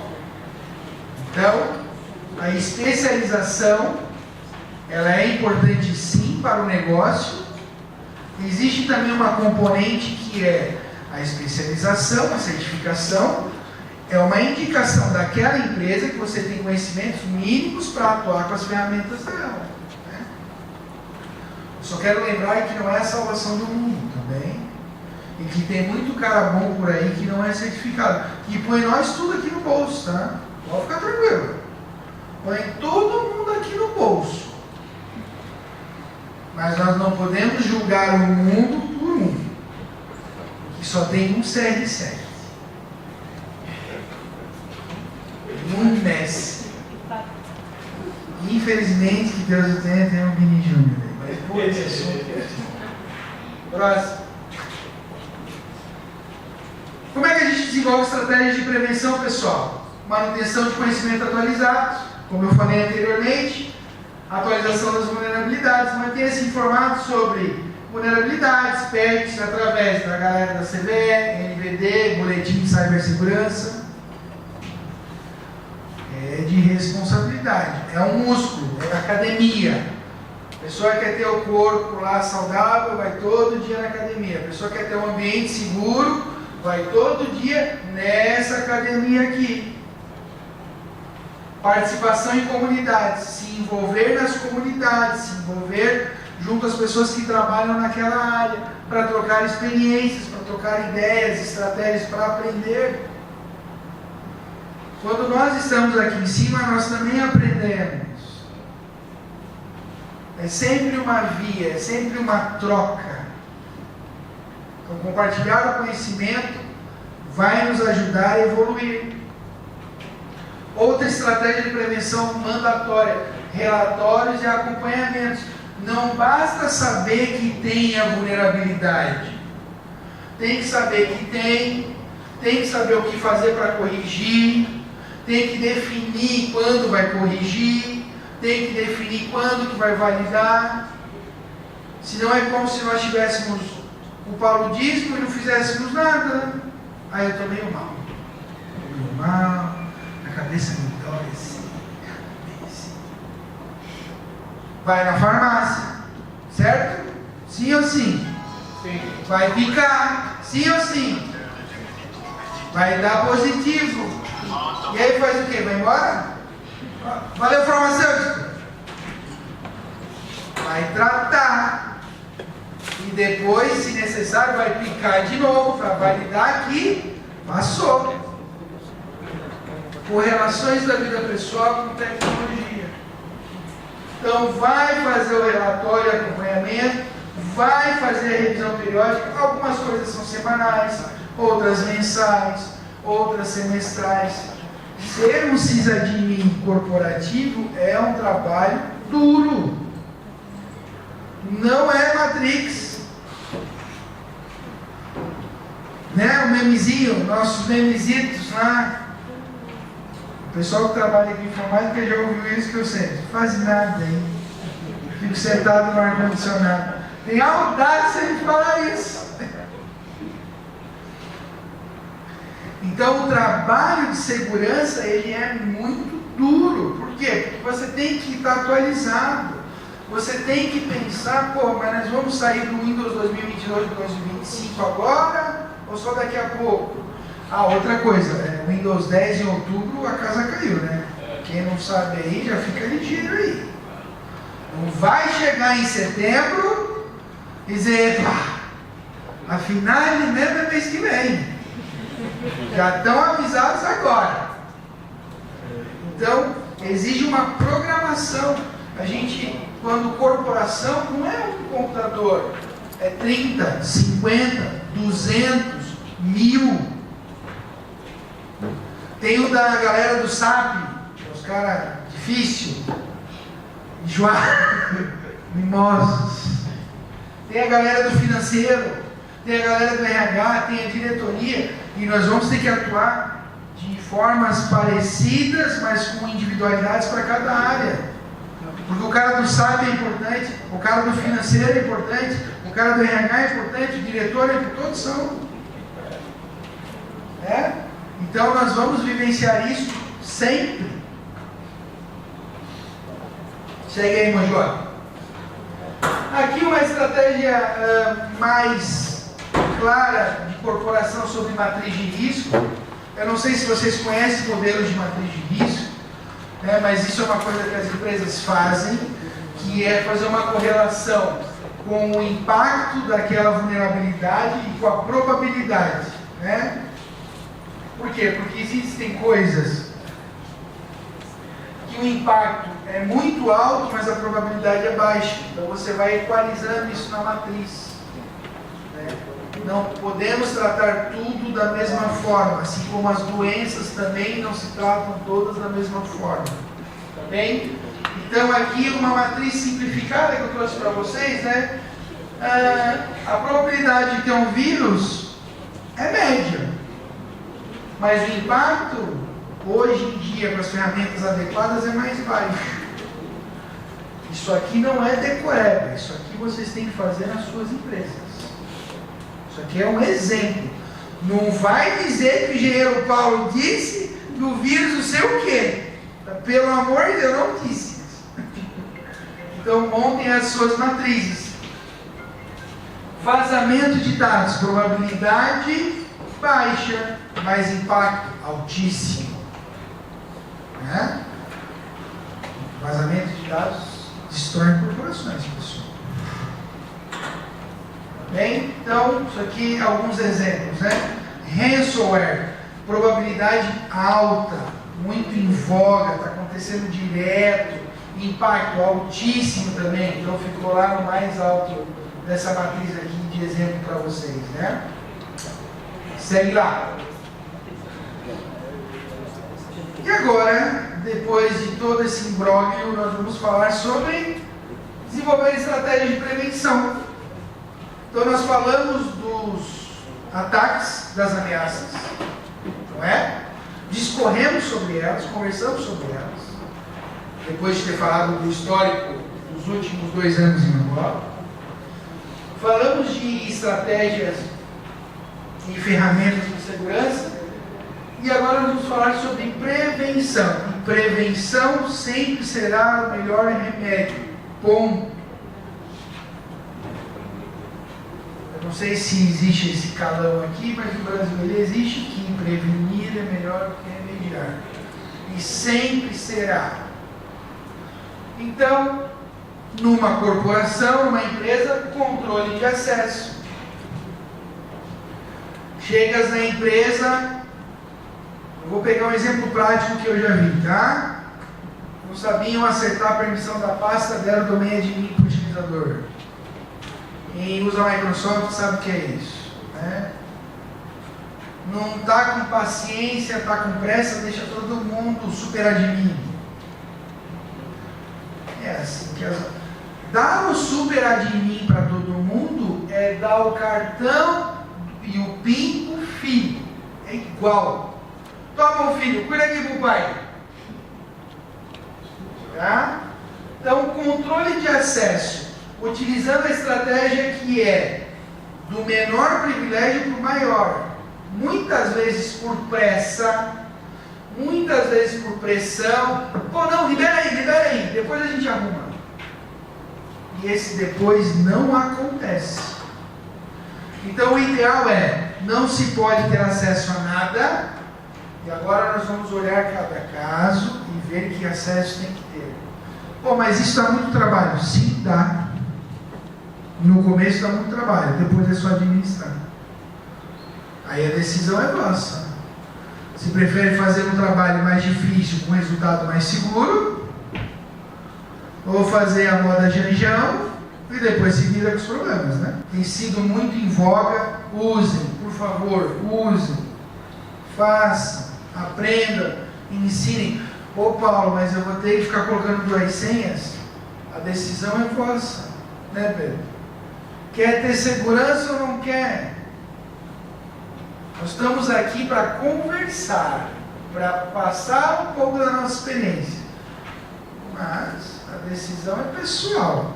Então, a especialização, ela é importante sim para o negócio. Existe também uma componente que é a especialização, a certificação, é uma indicação daquela empresa que você tem conhecimentos mínimos para atuar com as ferramentas dela. Né? Eu só quero lembrar que não é a salvação do mundo também. E que tem muito cara bom por aí que não é certificado. Que põe nós tudo aqui no bolso, tá? Pode ficar tranquilo. Põe todo mundo aqui no bolso. Mas nós não podemos julgar o mundo por um. Porque só tem um CR7. Um Messi. Infelizmente, que Deus o tenha, tem um Vini Júnior. Mas por esse assunto. Próximo. Como é que a gente desenvolve estratégias de prevenção, pessoal? Manutenção de conhecimento atualizado, como eu falei anteriormente, atualização das vulnerabilidades, manter-se informado sobre vulnerabilidades, PECs, através da galera da CVE, NVD, Boletim de Cibersegurança. É de responsabilidade, é um músculo, é academia. A pessoa quer ter o corpo lá saudável, vai todo dia na academia. A pessoa quer ter um ambiente seguro, vai todo dia nessa academia aqui. Participação em comunidades, se envolver nas comunidades, se envolver junto às pessoas que trabalham naquela área, para trocar experiências, para trocar ideias, estratégias, para aprender. Quando nós estamos aqui em cima, nós também aprendemos. É sempre uma via, é sempre uma troca. Então, compartilhar o conhecimento vai nos ajudar a evoluir. Outra estratégia de prevenção mandatória: relatórios e acompanhamentos. Não basta saber que tem a vulnerabilidade. Tem que saber que tem que saber o que fazer para corrigir, tem que definir quando vai corrigir, tem que definir quando que vai validar. Senão é como se nós tivéssemos o paludismo e não fizéssemos nada. Aí eu estou meio mal. A cabeça me dói assim. Vai na farmácia, certo? Sim ou sim? Sim. Vai picar, sim ou sim? Vai dar positivo. E aí faz o quê? Vai embora? Valeu, farmacêutico. Vai tratar. E depois, se necessário, vai picar de novo para validar que passou. Correlações da vida pessoal com tecnologia. Então, vai fazer o relatório e acompanhamento, vai fazer a revisão periódica. Algumas coisas são semanais, outras mensais, outras semestrais. Ser um sysadmin corporativo é um trabalho duro. Não é Matrix. né? O memezinho, nossos memezitos lá. O pessoal que trabalha com informática já ouviu isso que eu sei. Faz nada, hein? Fico sentado no ar-condicionado. Tem audácia de falar isso. Então o trabalho de segurança ele é muito duro. Por quê? Porque você tem que estar atualizado. Você tem que pensar, pô, mas nós vamos sair do Windows 2022 para 2025 agora ou só daqui a pouco? Ah, outra coisa, Windows 10 em outubro a casa caiu, né? Quem não sabe aí já fica ligeiro aí. Não vai chegar em setembro e dizer, pá, afinal mesmo é mês que vem. Já estão avisados agora. Então, exige uma programação. A gente, quando corporação, não é um computador. É 30, 50, 200, 1000. Tem o da galera do SAP, os caras difícil, enjoados, mimosos. Tem a galera do financeiro, tem a galera do RH, tem a diretoria, e nós vamos ter que atuar de formas parecidas, mas com individualidades para cada área. Porque o cara do SAP é importante, o cara do financeiro é importante, o cara do RH é importante, o diretor é importante, todos são. Então nós vamos vivenciar isso sempre. Segue aí, Major. Aqui uma estratégia mais clara de corporação sobre matriz de risco. Eu não sei se vocês conhecem modelos de matriz de risco, mas isso é uma coisa que as empresas fazem, que é fazer uma correlação com o impacto daquela vulnerabilidade e com a probabilidade, né? Por quê? Porque existem coisas que o impacto é muito alto, mas a probabilidade é baixa. Então você vai equalizando isso na matriz. Não podemos tratar tudo da mesma forma, assim como as doenças também não se tratam todas da mesma forma. Tá bem? Então aqui uma matriz simplificada que eu trouxe para vocês, né? A probabilidade de ter um vírus é média. Mas o impacto, hoje em dia, com as ferramentas adequadas, é mais baixo. Isso aqui não é decoreba, isso aqui vocês têm que fazer nas suas empresas. Isso aqui é um exemplo. Não vai dizer que o engenheiro Paulo disse que o vírus não sei o quê. Pelo amor de Deus, não disse. Então montem as suas matrizes. Vazamento de dados, probabilidade baixa, mas impacto altíssimo. Vazamento de dados destrói corporações, pessoal. Bem, então, isso aqui alguns exemplos, né? Ransomware, probabilidade alta, muito em voga, está acontecendo direto, impacto altíssimo também, então ficou lá no mais alto dessa matriz aqui de exemplo para vocês, né? Segue lá. E agora, depois de todo esse imbróglio, nós vamos falar sobre desenvolver estratégias de prevenção. Então nós falamos dos ataques, das ameaças, não é? Discorremos sobre elas, conversamos sobre elas, depois de ter falado do histórico dos últimos 2 anos em Angola. Falamos de estratégias e ferramentas de segurança, e agora vamos falar sobre prevenção. E prevenção sempre será o melhor remédio. Ponto. Eu não sei se existe esse calão aqui, mas no Brasil ele existe, que prevenir é melhor do que remediar. E sempre será. Então, numa corporação, numa empresa, controle de acesso. Chegas na empresa, eu vou pegar um exemplo prático que eu já vi, tá? Não sabiam acertar a permissão da pasta, deram domain admin para o utilizador. Quem usa a Microsoft sabe o que é isso, né? Não está com paciência, está com pressa, deixa todo mundo super admin. É assim que dar o super admin para todo mundo é dar o cartão e o PIN pro filho. É igual. Toma o filho, cuida aqui pro pai. Tá? Então, controle de acesso, utilizando a estratégia que é do menor privilégio para o maior. Muitas vezes por pressa, muitas vezes por pressão. Pô, não, libera aí, depois a gente arruma. E esse depois não acontece. Então o ideal é, não se pode ter acesso a nada, e agora nós vamos olhar cada caso e ver que acesso tem que ter. Pô, mas isso dá muito trabalho. Sim, dá. No começo dá muito trabalho, depois é só administrar. Aí a decisão é nossa. Se prefere fazer um trabalho mais difícil com resultado mais seguro, ou fazer a moda Janjão e depois se vira com os problemas, né? Tem sido muito em voga. Usem, por favor, usem, façam, aprendam, ensinem. Ô Paulo, mas eu vou ter que ficar colocando 2 senhas? A decisão é vossa, né, Pedro? Quer ter segurança ou não quer? Nós estamos aqui para conversar, para passar um pouco da nossa experiência. Mas a decisão é pessoal.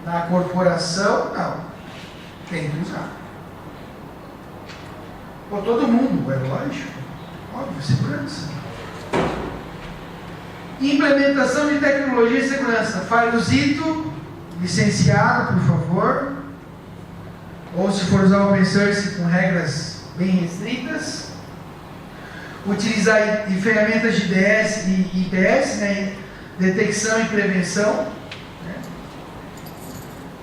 Na corporação, não. Tem que usar. Pô, todo mundo, é lógico. Óbvio, segurança. Implementação de tecnologia e segurança. Fale o Zito, licenciado, por favor. Ou se for usar o open source com regras bem restritas. Utilizar ferramentas de DS e IPS, né? Detecção e prevenção. Né?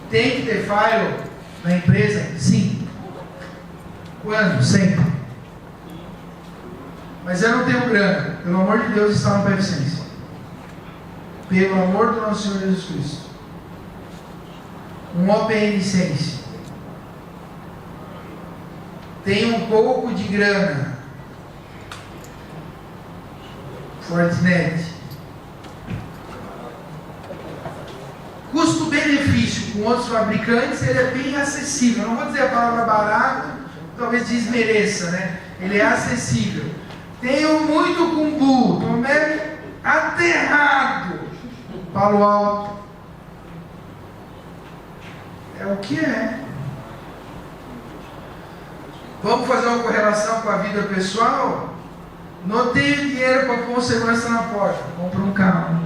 Tem que ter firewall na empresa? Sim. Quando? Sempre. Mas eu não tenho grana. Pelo amor de Deus, está no PFSense. Pelo amor do nosso Senhor Jesus Cristo. Um OpenLicense. Tem um pouco de grana. Fortinet. Custo-benefício com outros fabricantes, ele é bem acessível. Eu não vou dizer a palavra barato, talvez desmereça, né? Ele é acessível. Tenho muito cumbu, tomei aterrado. Palo Alto. É o que é. Vamos fazer uma correlação com a vida pessoal? Não tenho dinheiro para pôr segurança na porta. Compra um carro.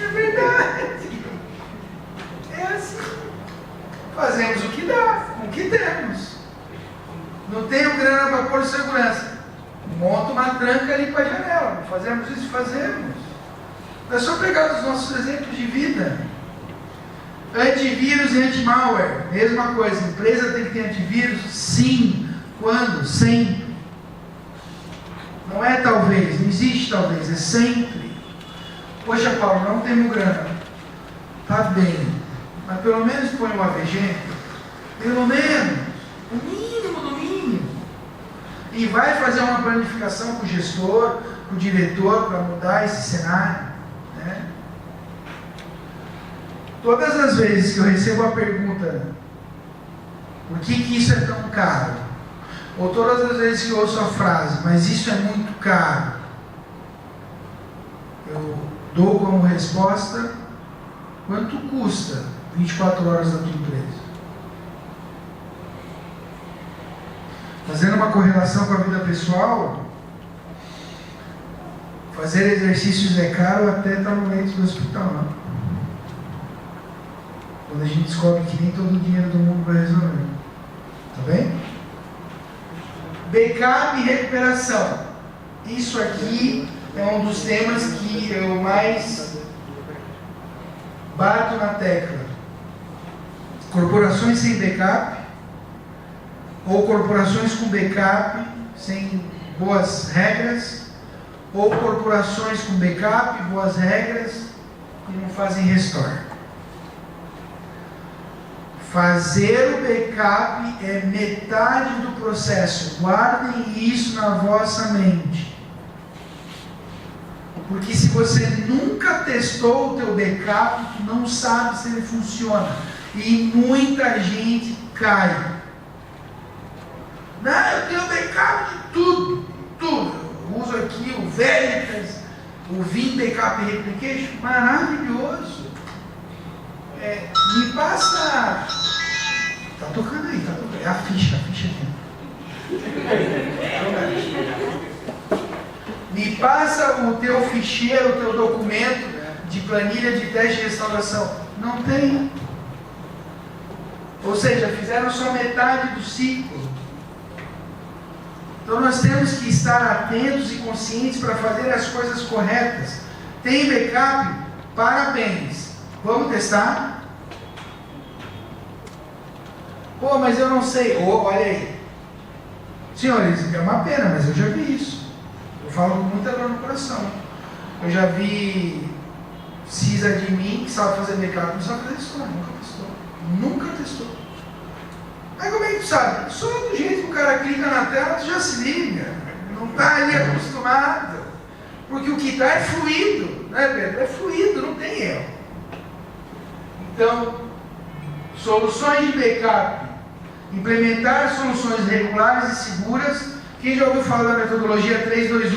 É verdade. É assim. Fazemos o que dá, com o que temos. Não tenho grana para pôr segurança. Monta uma tranca ali para a janela. Não fazemos isso? Fazemos. É só pegar os nossos exemplos de vida. Antivírus e anti-malware. Mesma coisa. A empresa tem que ter antivírus? Sim. Quando? Sempre. Não é talvez, não existe talvez, é sempre. Poxa, Paulo, não temos grana. Tá bem, mas pelo menos põe um AVG. Pelo menos, o mínimo do mínimo. E vai fazer uma planificação com o gestor, com o diretor, para mudar esse cenário. Né? Todas as vezes que eu recebo a pergunta, por que isso é tão caro? Ou todas as vezes que eu ouço a frase, mas isso é muito caro, eu dou como resposta, quanto custa 24 horas da tua empresa? Fazendo uma correlação com a vida pessoal, fazer exercícios é caro até estar no leito do hospital, não? Quando a gente descobre que nem todo o dinheiro do mundo vai resolver. Tá bem? Backup e recuperação. Isso aqui é um dos temas que eu mais bato na tecla. Corporações sem backup ou corporações com backup sem boas regras, ou corporações com backup, boas regras e não fazem restore. Fazer o backup é metade do processo. Guardem isso na vossa mente. Porque se você nunca testou o teu backup, tu não sabe se ele funciona. E muita gente cai. Não, eu tenho backup de tudo, tudo. Eu uso aqui o Veritas, o Vim Backup Replication, maravilhoso. Me passa... Tá tocando aí, tá tocando. É a ficha aqui. Me passa o teu ficheiro, o teu documento de planilha de teste de restauração. Não tem. Ou seja, fizeram só metade do ciclo. Então nós temos que estar atentos e conscientes para fazer as coisas corretas. Tem backup? Parabéns. Vamos testar? Pô, mas eu não sei. Olha aí. Senhores, é uma pena, mas eu já vi isso. Eu falo com muita dor no coração. Eu já vi sysadmin que sabe fazer backup, não sabe fazer história, nunca testou. Aí como é que tu sabe? Só do jeito que o cara clica na tela, tu já se liga. Não está ali acostumado. Porque o que está é fluido, né, Pedro? É fluido, não tem erro. Então, soluções de backup. Implementar soluções regulares e seguras. Quem já ouviu falar da metodologia 3-2-1?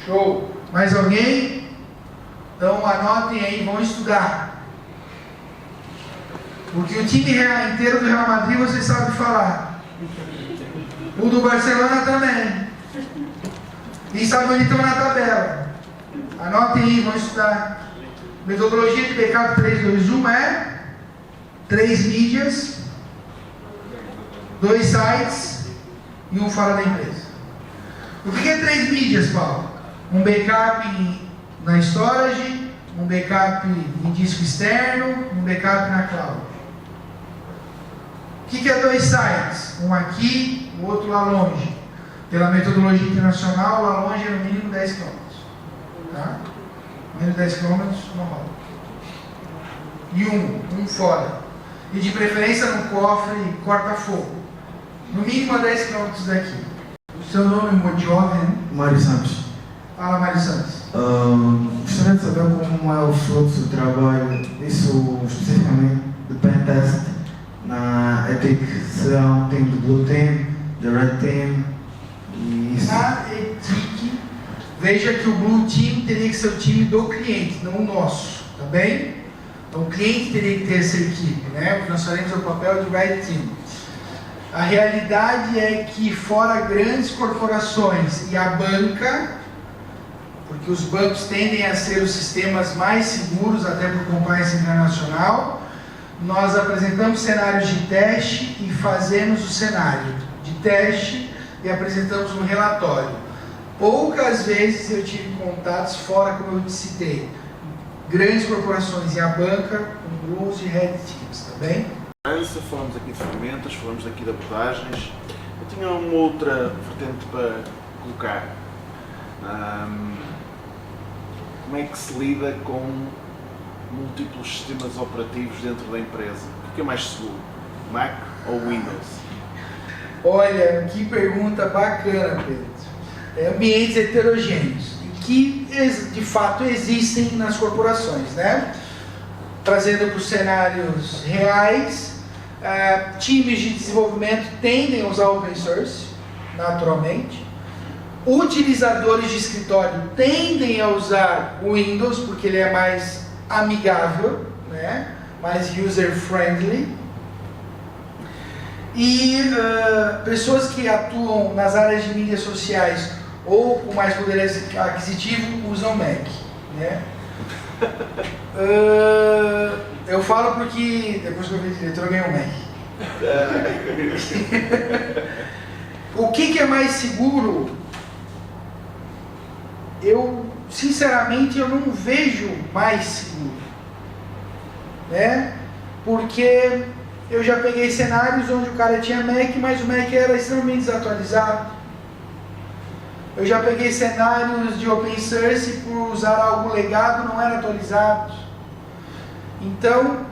Show! Mais alguém? Então anotem aí, vão estudar. Porque o time inteiro do Real Madrid vocês sabem falar. O do Barcelona também. E sabem onde estão na tabela. Anotem aí, vão estudar. Metodologia de backup 3-2-1 é 3 mídias, 2 sites e um fora da empresa. O que é 3 mídias, Paulo? Um backup na storage, um backup em disco externo, um backup na cloud. O que é 2 sites? Um aqui, o outro lá longe. Pela metodologia internacional, lá longe é no mínimo 10 km. Tá? Menos 10 km, não rola. E um fora. E de preferência no cofre corta-fogo. No mínimo a 10 km daqui. O seu nome é jovem? Mário Santos. Fala, Mário Santos. Gostaria de saber como é o fluxo de trabalho, isso especificamente do Pentest na Epic, se há um time do Blue Team, do Red Team e isso. Na Epic, veja que o Blue Team teria que ser o time do cliente, não o nosso, tá bem? Então o cliente teria que ter essa equipe, né? Nós faremos o papel de Red Team. A realidade é que fora grandes corporações e a banca, porque os bancos tendem a ser os sistemas mais seguros, até por compliance internacional, nós apresentamos cenários de teste e fazemos o cenário de teste e apresentamos um relatório. Poucas vezes eu tive contatos fora, como eu te citei, grandes corporações e a banca com blues e red teams, tá bem? Falamos aqui de ferramentas, falamos aqui de abordagens. Eu tinha uma outra vertente para colocar. Como é que se lida com múltiplos sistemas operativos dentro da empresa? O que é mais seguro? Mac ou Windows? Olha, que pergunta bacana, Pedro. Ambientes heterogêneos, que de fato existem nas corporações, né? Trazendo para os cenários reais, times de desenvolvimento tendem a usar open source, naturalmente. Utilizadores de escritório tendem a usar o Windows, porque ele é mais amigável, né? Mais user-friendly. E pessoas que atuam nas áreas de mídias sociais ou com mais poder aquisitivo usam Mac, né? Eu falo porque depois que eu vi diretor eu ganhei um Mac. O que é mais seguro? Eu, sinceramente, eu não vejo mais seguro, né? Porque eu já peguei cenários onde o cara tinha Mac, mas o Mac era extremamente desatualizado. Eu já peguei cenários de open source por usar algo legado, não era atualizado. Então,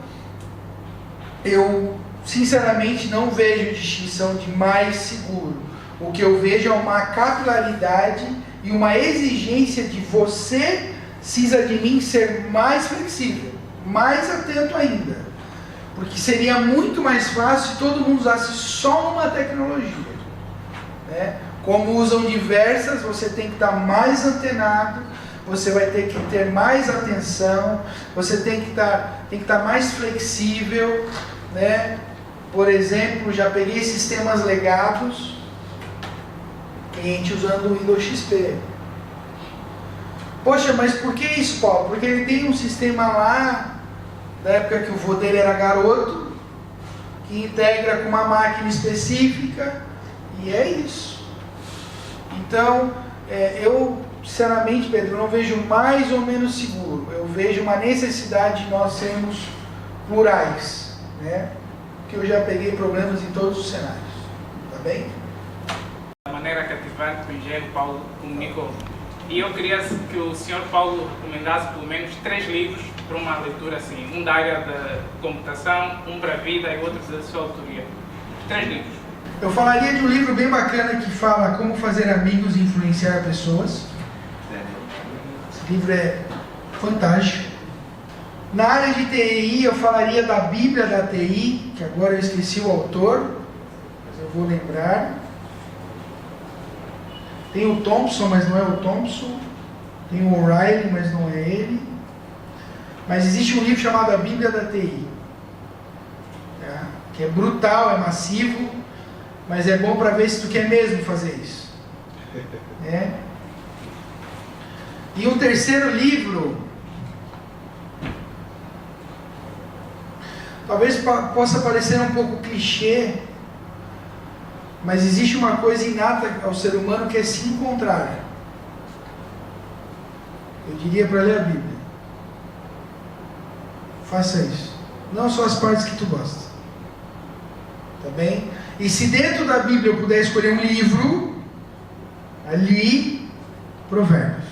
eu sinceramente não vejo distinção de mais seguro. O que eu vejo é uma capilaridade e uma exigência de você, sysadmin, ser mais flexível, mais atento ainda. Porque seria muito mais fácil se todo mundo usasse só uma tecnologia, né? Como usam diversas, você tem que estar mais antenado, você vai ter que ter mais atenção, você tem que estar mais flexível, né? Por exemplo, já peguei sistemas legados, cliente usando o Windows XP. Poxa, mas por que isso, Paulo? Porque ele tem um sistema lá, da época que o vô dele era garoto, que integra com uma máquina específica, e é isso. Então, eu, sinceramente, Pedro, não vejo mais ou menos seguro. Eu vejo uma necessidade de nós sermos plurais, né? Porque eu já peguei problemas em todos os cenários. Tá bem? Da maneira cativante que o engenheiro Paulo comunicou. E eu queria que o senhor Paulo recomendasse pelo menos 3 livros para uma leitura assim. Um da área da computação, um para a vida e outro da sua autoria. 3 livros. Eu falaria de um livro bem bacana que fala como fazer amigos e influenciar pessoas. Esse livro é fantástico. Na área de TI, eu falaria da Bíblia da TI, que agora eu esqueci o autor, mas eu vou lembrar. Tem o Thompson, mas não é o Thompson. Tem o O'Reilly, mas não é ele. Mas existe um livro chamado A Bíblia da TI, tá? Que é brutal, é massivo, mas é bom para ver se tu quer mesmo fazer isso. Né? E o terceiro livro, talvez possa parecer um pouco clichê, mas existe uma coisa inata ao ser humano que é se encontrar. Eu diria para ler a Bíblia. Faça isso. Não só as partes que tu gosta. Tá bem? E se dentro da Bíblia eu puder escolher um livro, ali, Provérbios.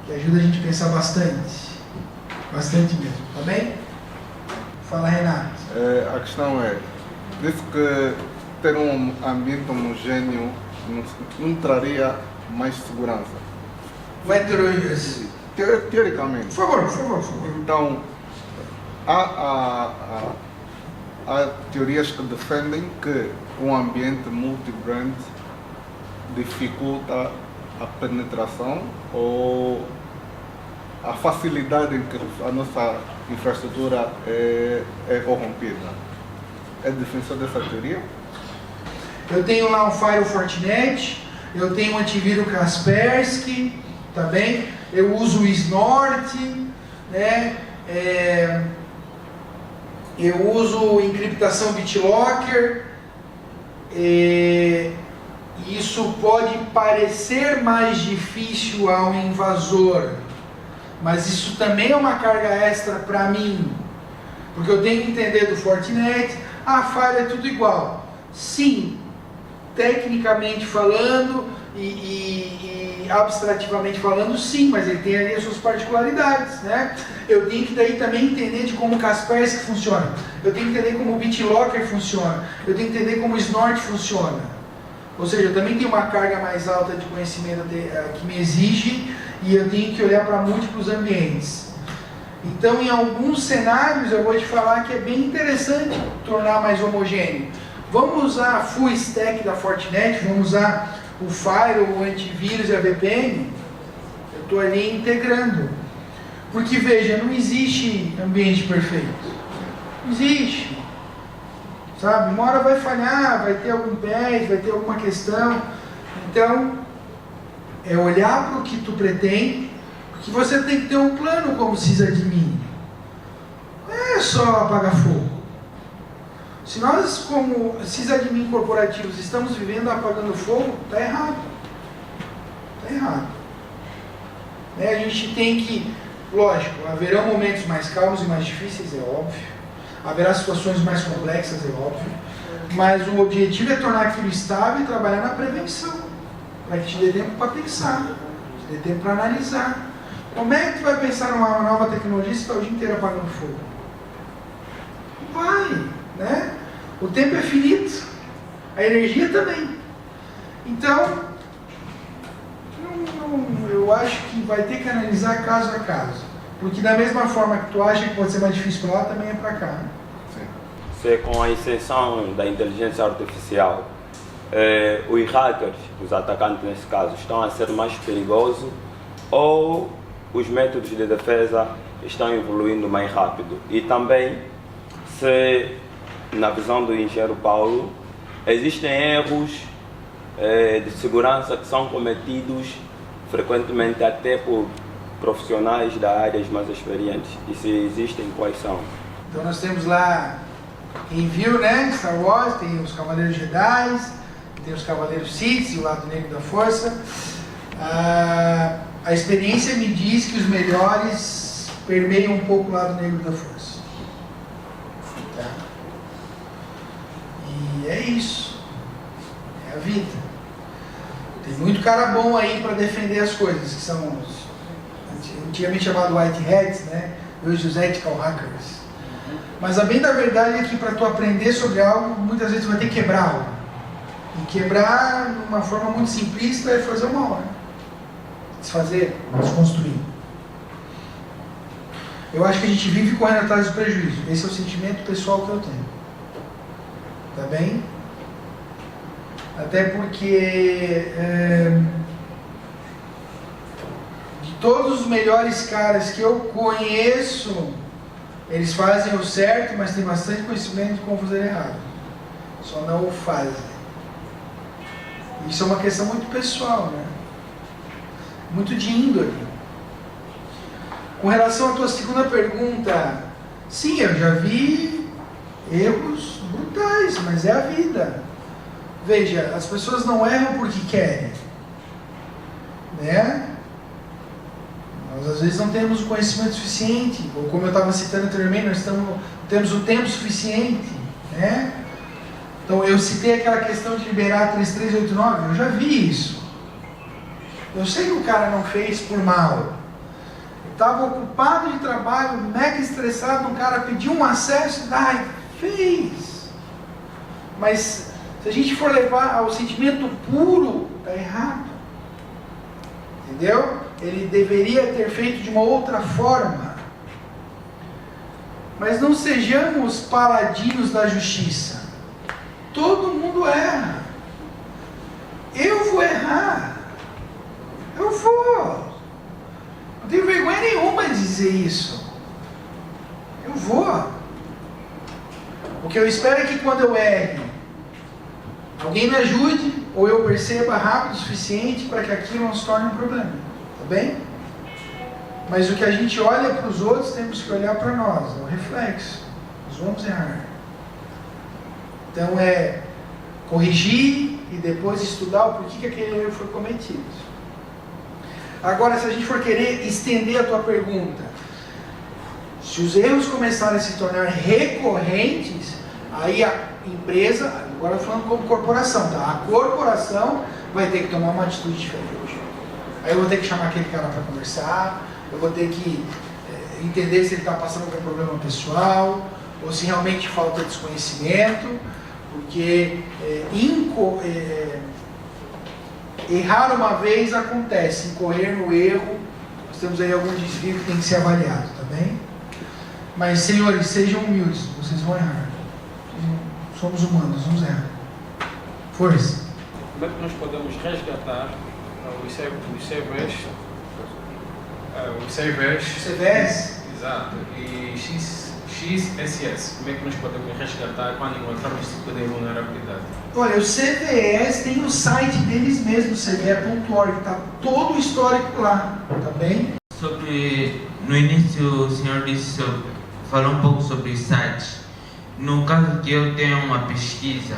Que ajuda a gente a pensar bastante. Bastante mesmo. Tá bem? Fala, Renato. A questão é, disse que ter um ambiente homogêneo não traria mais segurança. Vai ter isso. Teoricamente. Por favor. Então, há teorias que defendem que um ambiente multi-brand dificulta a penetração ou a facilidade em que a nossa infraestrutura é corrompida. É defensor dessa teoria? Eu tenho lá um Firewall Fortinet, eu tenho um antivírus Kaspersky, tá bem? Eu uso o Snort, né? Eu uso encriptação BitLocker. Isso pode parecer mais difícil ao invasor, mas isso também é uma carga extra para mim, porque eu tenho que entender do Fortinet. A Firewall é tudo igual. Sim, tecnicamente falando e abstrativamente falando, sim, mas ele tem ali as suas particularidades, né? Eu tenho que daí também entender de como o Kaspersky funciona, eu tenho que entender como o BitLocker funciona, eu tenho que entender como o Snort funciona. Ou seja, eu também tenho uma carga mais alta de conhecimento que me exige, e eu tenho que olhar para múltiplos ambientes. Então, em alguns cenários, eu vou te falar que é bem interessante tornar mais homogêneo. Vamos usar a full stack da Fortinet, vamos usar o Firewall, o antivírus e a VPN. Eu estou ali integrando. Porque, veja, não existe ambiente perfeito. Não existe. Sabe? Uma hora vai falhar, vai ter algum patch, vai ter alguma questão. Então, é olhar para o que tu pretende, porque você tem que ter um plano como sysadmin. Não é só apagar fogo. Se nós, como sysadmin corporativos, estamos vivendo apagando fogo, está errado. Está errado. A gente tem que, lógico, haverão momentos mais calmos e mais difíceis, é óbvio. Haverá situações mais complexas, é óbvio. Mas o objetivo é tornar aquilo estável e trabalhar na prevenção. Para que te dê tempo para pensar, te dê tempo para analisar. Como é que tu vai pensar numa nova tecnologia se está o dia inteiro apagando fogo? Não vai, né? O tempo é finito, a energia também. Então, eu acho que vai ter que analisar caso a caso. Porque da mesma forma que tu acha que pode ser mais difícil para lá, também é para cá. Né? Se com a exceção da inteligência artificial, os hackers, os atacantes nesse caso, estão a ser mais perigosos ou os métodos de defesa estão evoluindo mais rápido? E também, se na visão do engenheiro Paulo, existem erros de segurança que são cometidos frequentemente até por profissionais da área mais experientes, e se existem, quais são? Então nós temos lá em View, né, Star Wars, tem os Cavaleiros Jedi, tem os Cavaleiros Sith e o lado negro da Força. A experiência me diz que os melhores permeiam um pouco o lado negro da Força. Tá? E é isso. É a vida. Tem muito cara bom aí para defender as coisas, que são os antigamente chamado Whiteheads, né? Hoje os Ethical Hackers. Mas a bem da verdade é que para tu aprender sobre algo, muitas vezes tu vai ter que quebrar algo. E quebrar, de uma forma muito simplista, é fazer uma hora. Desfazer, desconstruir. Eu acho que a gente vive correndo atrás do prejuízo. Esse é o sentimento pessoal que eu tenho. Tá bem? Até porque de todos os melhores caras que eu conheço, eles fazem o certo, mas tem bastante conhecimento de como fazer errado. Só não o fazem. Isso é uma questão muito pessoal, né? Muito de índole. Com relação à tua segunda pergunta, sim, eu já vi erros brutais, mas é a vida. Veja, as pessoas não erram porque querem, né? Nós às vezes não temos o conhecimento suficiente, ou como eu estava citando anteriormente, nós temos o tempo suficiente, né? Então eu citei aquela questão de liberar 3389, eu já vi isso. Eu sei que o cara não fez por mal. Ele estava ocupado de trabalho, mega estressado, o cara pediu um acesso, fez. Mas se a gente for levar ao sentimento puro, está errado. Entendeu? Ele deveria ter feito de uma outra forma. Mas não sejamos paladinos da justiça. Todo mundo erra. Eu vou errar. Eu vou. Não tenho vergonha nenhuma de dizer isso. Eu vou. O que eu espero é que quando eu erre, alguém me ajude, ou eu perceba rápido o suficiente para que aquilo não se torne um problema. Tá bem? Mas o que a gente olha para os outros, temos que olhar para nós. É o reflexo. Nós vamos errar. Então é corrigir e depois estudar o porquê que aquele erro foi cometido. Agora, se a gente for querer estender a tua pergunta, se os erros começarem a se tornar recorrentes, aí a empresa, agora falando como corporação, tá? A corporação vai ter que tomar uma atitude diferente. Aí eu vou ter que chamar aquele cara para conversar, eu vou ter que entender se ele está passando algum problema pessoal, ou se realmente falta desconhecimento, porque errar uma vez acontece, incorrer no erro, nós temos aí algum desvio que tem que ser avaliado, tá bem? Mas, senhores, sejam humildes, vocês vão errar. Somos humanos, vamos errar. Força. Como é que nós podemos resgatar os CVs, exato, e XSS? Como é que nós podemos resgatar quando encontramos esse tipo de vulnerabilidade? Olha, o CVS tem o site deles mesmos, cve.org, está todo o histórico lá, tá bem? Sobre, no início o senhor disse, falou um pouco sobre os sites. No caso que eu tenho uma pesquisa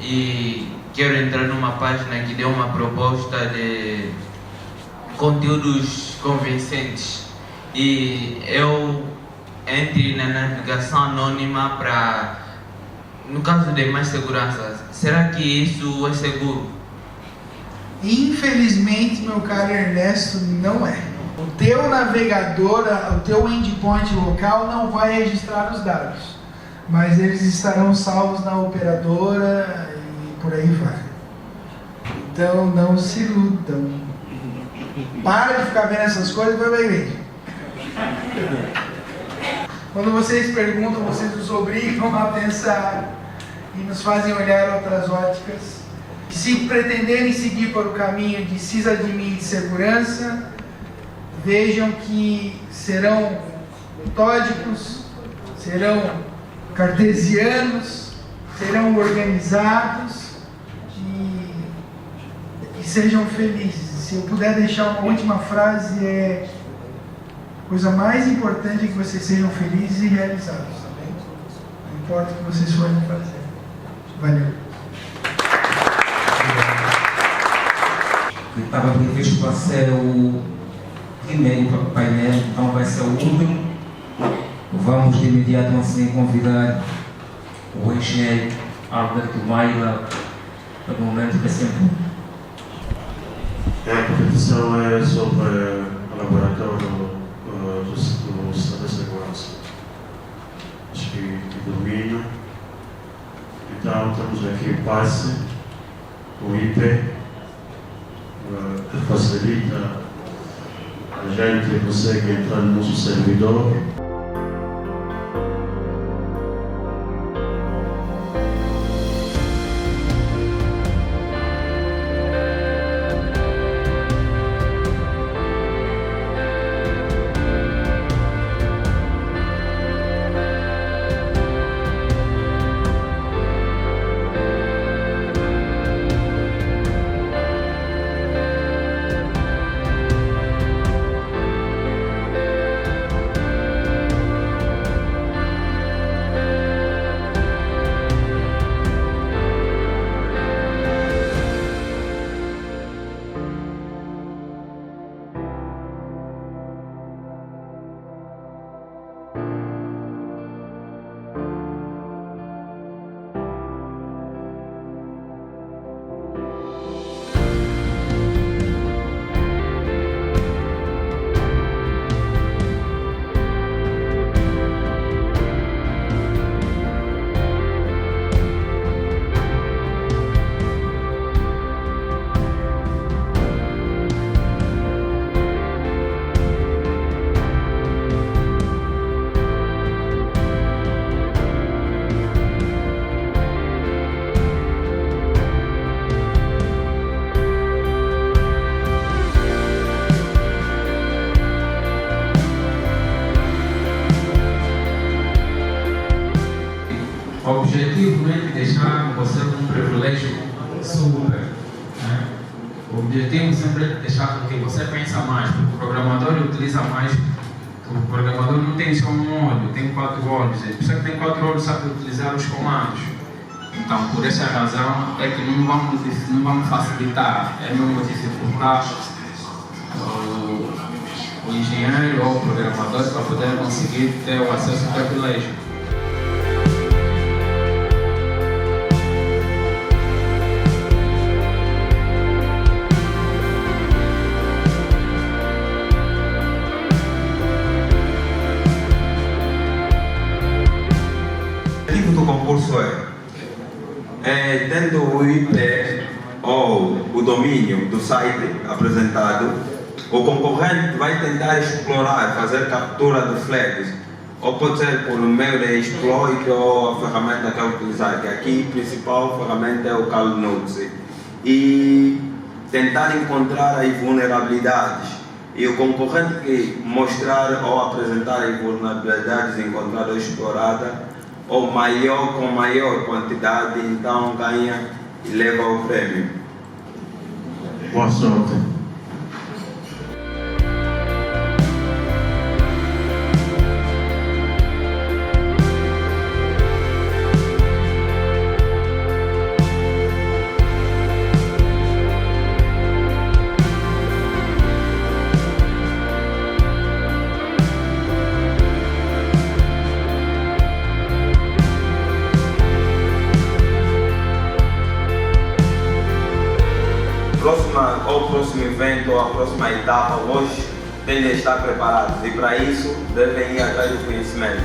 e quero entrar numa página que deu uma proposta de conteúdos convincentes e eu entre na navegação anônima para, no caso de mais segurança, será que isso é seguro? Infelizmente, meu caro Ernesto, não é. O teu navegador, o teu endpoint local não vai registrar os dados, mas eles estarão salvos na operadora e por aí vai. Então não se iludam. Para de ficar vendo essas coisas e vai ver. Quando vocês perguntam, vocês nos obrigam a pensar e nos fazem olhar outras óticas. Se pretenderem seguir por o caminho de cisademia e de segurança, vejam que serão metódicos, serão cartesianos, serão organizados e sejam felizes. Se eu puder deixar uma última frase, a coisa mais importante é que vocês sejam felizes e realizados, tá bem? Não importa o que vocês forem fazer. Valeu. Estava previsto para ser o primeiro painel, então vai ser o último. Vamos de imediato assim convidar o engenheiro Alberto Maila para o momento que é sempre. A apresentação é sobre o laboratório do Estado de Segurança. Acho que domina. Então temos aqui o passe, o IP, que facilita a gente consegue entrar no nosso servidor. O objetivo não é de deixar você com um privilégio super. Né? O objetivo sempre é de deixar com que você pense mais, porque o programador utiliza mais. O programador não tem só um olho, tem 4 olhos. A pessoa que tem 4 olhos sabe utilizar os comandos. Então, por essa razão, é que não vamos facilitar, é mesmo dificultar o engenheiro ou o programador para poder conseguir ter o acesso ao privilégio. O concurso tendo o IP ou o domínio do site apresentado, o concorrente vai tentar explorar, fazer captura de flags, ou pode ser por meio de exploit ou a ferramenta que é utilizar, que aqui a principal ferramenta é o CalNux, e tentar encontrar as vulnerabilidades. E o concorrente que mostrar ou apresentar as vulnerabilidades encontradas ou exploradas, ou com maior quantidade, então ganha e leva o prêmio. Boa sorte. O próximo evento ou a próxima etapa hoje têm de estar preparados, e para isso devem ir atrás do conhecimento.